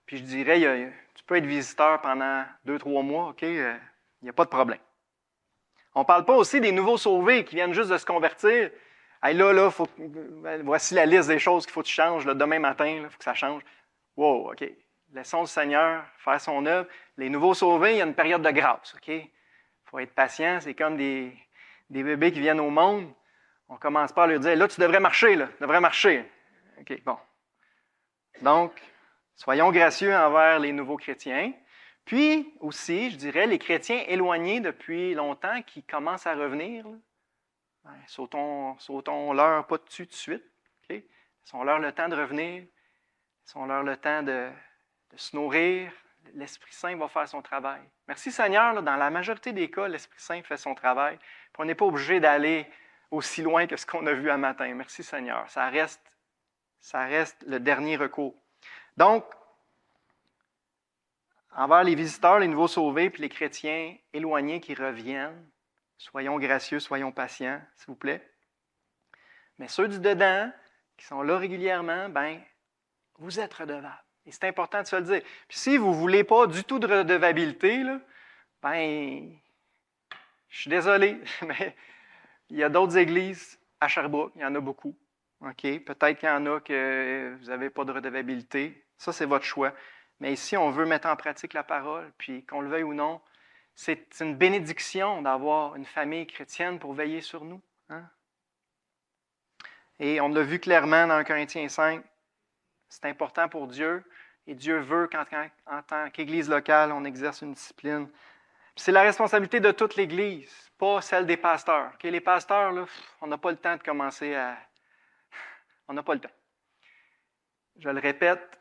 Puis je dirais, tu peux être visiteur pendant 2-3 mois, OK? Il n'y a pas de problème. On ne parle pas aussi des nouveaux sauvés qui viennent juste de se convertir. Hey, voici la liste des choses qu'il faut que tu changes là, demain matin, il faut que ça change. Wow, OK. Laissons le Seigneur faire son œuvre. Les nouveaux sauvés, il y a une période de grâce, OK? Il faut être patient. C'est comme des bébés qui viennent au monde. On ne commence pas à leur dire, là, tu devrais marcher, là. Tu devrais marcher. OK, bon. Donc, soyons gracieux envers les nouveaux chrétiens. Puis aussi, je dirais, les chrétiens éloignés depuis longtemps qui commencent à revenir, là, sautons-leur pas dessus tout de suite. Laissons-leur le temps de revenir. Laissons-leur le temps de se nourrir, l'Esprit Saint va faire son travail. Merci Seigneur, là, dans la majorité des cas, l'Esprit Saint fait son travail. Puis on n'est pas obligé d'aller aussi loin que ce qu'on a vu un matin. Merci Seigneur. Ça reste le dernier recours. Donc, envers les visiteurs, les nouveaux sauvés, puis les chrétiens éloignés qui reviennent, soyons gracieux, soyons patients, s'il vous plaît. Mais ceux du dedans, qui sont là régulièrement, ben, vous êtes redevables. Et c'est important de se le dire. Puis si vous ne voulez pas du tout de redevabilité, là, ben, je suis désolé, mais il y a d'autres églises à Sherbrooke, il y en a beaucoup. Okay? Peut-être qu'il y en a que vous n'avez pas de redevabilité. Ça, c'est votre choix. Mais ici, on veut mettre en pratique la parole, puis qu'on le veuille ou non, c'est une bénédiction d'avoir une famille chrétienne pour veiller sur nous. Hein? Et on l'a vu clairement dans 1 Corinthiens 5, c'est important pour Dieu, et Dieu veut qu'en tant qu'Église locale, on exerce une discipline. Puis c'est la responsabilité de toute l'Église, pas celle des pasteurs. Okay? Les pasteurs, là, on n'a pas le temps de commencer à... On n'a pas le temps. Je le répète,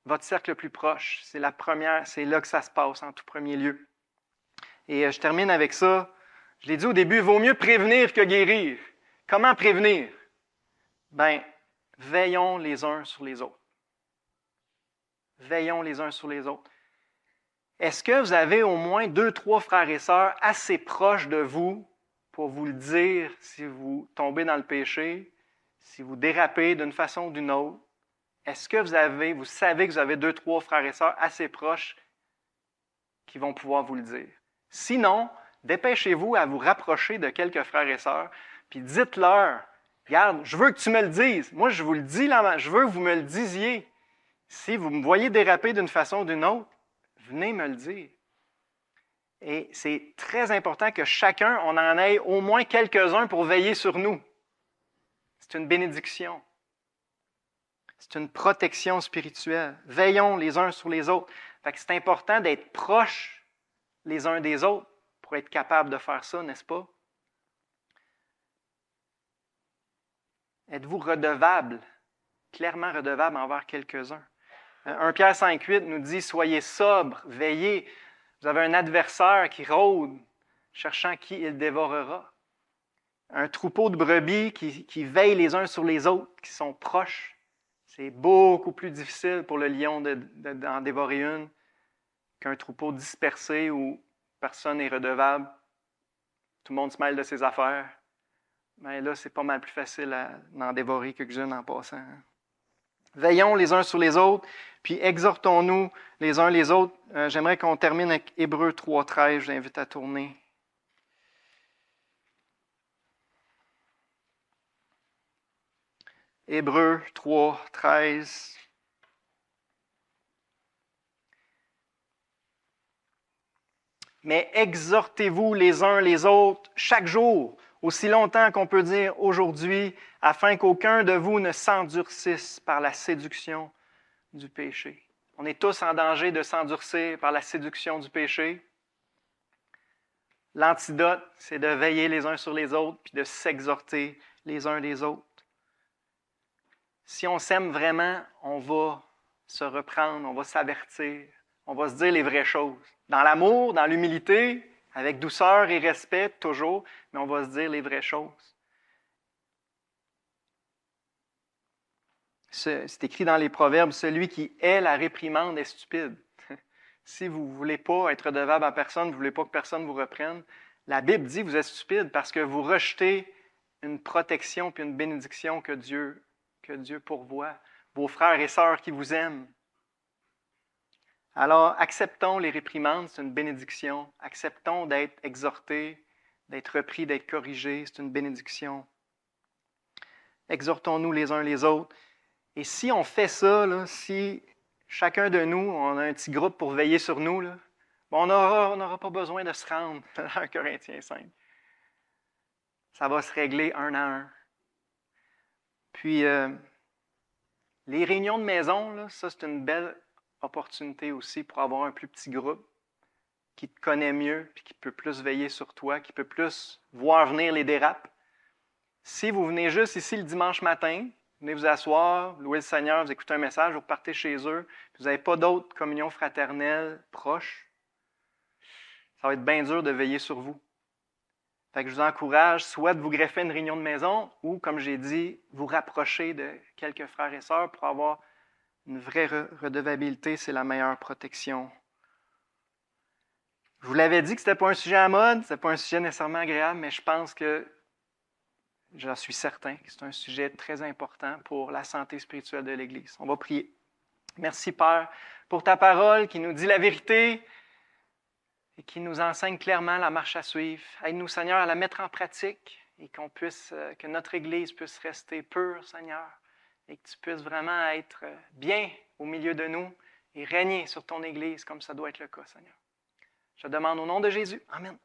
votre cercle le plus proche, c'est la première, c'est là que ça se passe en tout premier lieu. Et je termine avec ça. Je l'ai dit au début, il vaut mieux prévenir que guérir. Comment prévenir? Bien, veillons les uns sur les autres. Veillons les uns sur les autres. Est-ce que vous avez au moins 2-3 frères et sœurs assez proches de vous pour vous le dire si vous tombez dans le péché, si vous dérapez d'une façon ou d'une autre? Est-ce que vous savez que vous avez 2-3 frères et sœurs assez proches qui vont pouvoir vous le dire? Sinon, dépêchez-vous à vous rapprocher de quelques frères et sœurs, puis dites-leur, regarde, je veux que tu me le dises. Moi, je vous le dis, là, je veux que vous me le disiez. Si vous me voyez déraper d'une façon ou d'une autre, venez me le dire. Et c'est très important que chacun, on en ait au moins quelques-uns pour veiller sur nous. C'est une bénédiction. C'est une protection spirituelle. Veillons les uns sur les autres. Fait que c'est important d'être proches les uns des autres pour être capable de faire ça, n'est-ce pas? Êtes-vous redevable, clairement redevable envers quelques-uns? 1 Pierre 5,8 nous dit « Soyez sobres, veillez. Vous avez un adversaire qui rôde, cherchant qui il dévorera. » Un troupeau de brebis qui veillent les uns sur les autres, qui sont proches. C'est beaucoup plus difficile pour le lion d'en dévorer une qu'un troupeau dispersé où personne n'est redevable. Tout le monde se mêle de ses affaires. Mais là, c'est pas mal plus facile d'en dévorer quelques-unes en passant. Veillons les uns sur les autres, puis exhortons-nous les uns les autres. J'aimerais qu'on termine avec Hébreux 3,13. Je vous invite à tourner. Hébreux 3,13. Mais exhortez-vous les uns les autres chaque jour, aussi longtemps qu'on peut dire aujourd'hui, afin qu'aucun de vous ne s'endurcisse par la séduction du péché. On est tous en danger de s'endurcir par la séduction du péché. L'antidote, c'est de veiller les uns sur les autres puis de s'exhorter les uns les autres. Si on s'aime vraiment, on va se reprendre, on va s'avertir, on va se dire les vraies choses. Dans l'amour, dans l'humilité, avec douceur et respect, toujours, mais on va se dire les vraies choses. C'est écrit dans les Proverbes, celui qui hait la réprimande est stupide. Si vous ne voulez pas être redevable à personne, vous ne voulez pas que personne vous reprenne, la Bible dit que vous êtes stupide parce que vous rejetez une protection puis une bénédiction que Dieu pourvoit, vos frères et sœurs qui vous aiment. Alors, acceptons les réprimandes, c'est une bénédiction. Acceptons d'être exhortés, d'être repris, d'être corrigés, c'est une bénédiction. Exhortons-nous les uns les autres. Et si on fait ça, là, si chacun de nous, on a un petit groupe pour veiller sur nous, là, on n'aura pas besoin de se rendre dans 1 Corinthiens 5. Ça va se régler un à un. Puis, les réunions de maison, là, ça, c'est une belle opportunité aussi pour avoir un plus petit groupe qui te connaît mieux, puis qui peut plus veiller sur toi, qui peut plus voir venir les dérapes. Si vous venez juste ici le dimanche matin, venez vous asseoir, louer le Seigneur, vous écoutez un message, vous repartez chez eux, puis vous n'avez pas d'autre communion fraternelle proche, ça va être bien dur de veiller sur vous. Fait que je vous encourage soit de vous greffer une réunion de maison ou, comme j'ai dit, vous rapprocher de quelques frères et sœurs pour avoir une vraie redevabilité. C'est la meilleure protection. Je vous l'avais dit que ce n'était pas un sujet à mode, ce n'était pas un sujet nécessairement agréable, mais je pense que, j'en suis certain, que c'est un sujet très important pour la santé spirituelle de l'Église. On va prier. Merci, Père, pour ta parole qui nous dit la vérité et qui nous enseigne clairement la marche à suivre. Aide-nous, Seigneur, à la mettre en pratique et que notre Église puisse rester pure, Seigneur, et que tu puisses vraiment être bien au milieu de nous et régner sur ton Église comme ça doit être le cas, Seigneur. Je demande au nom de Jésus. Amen.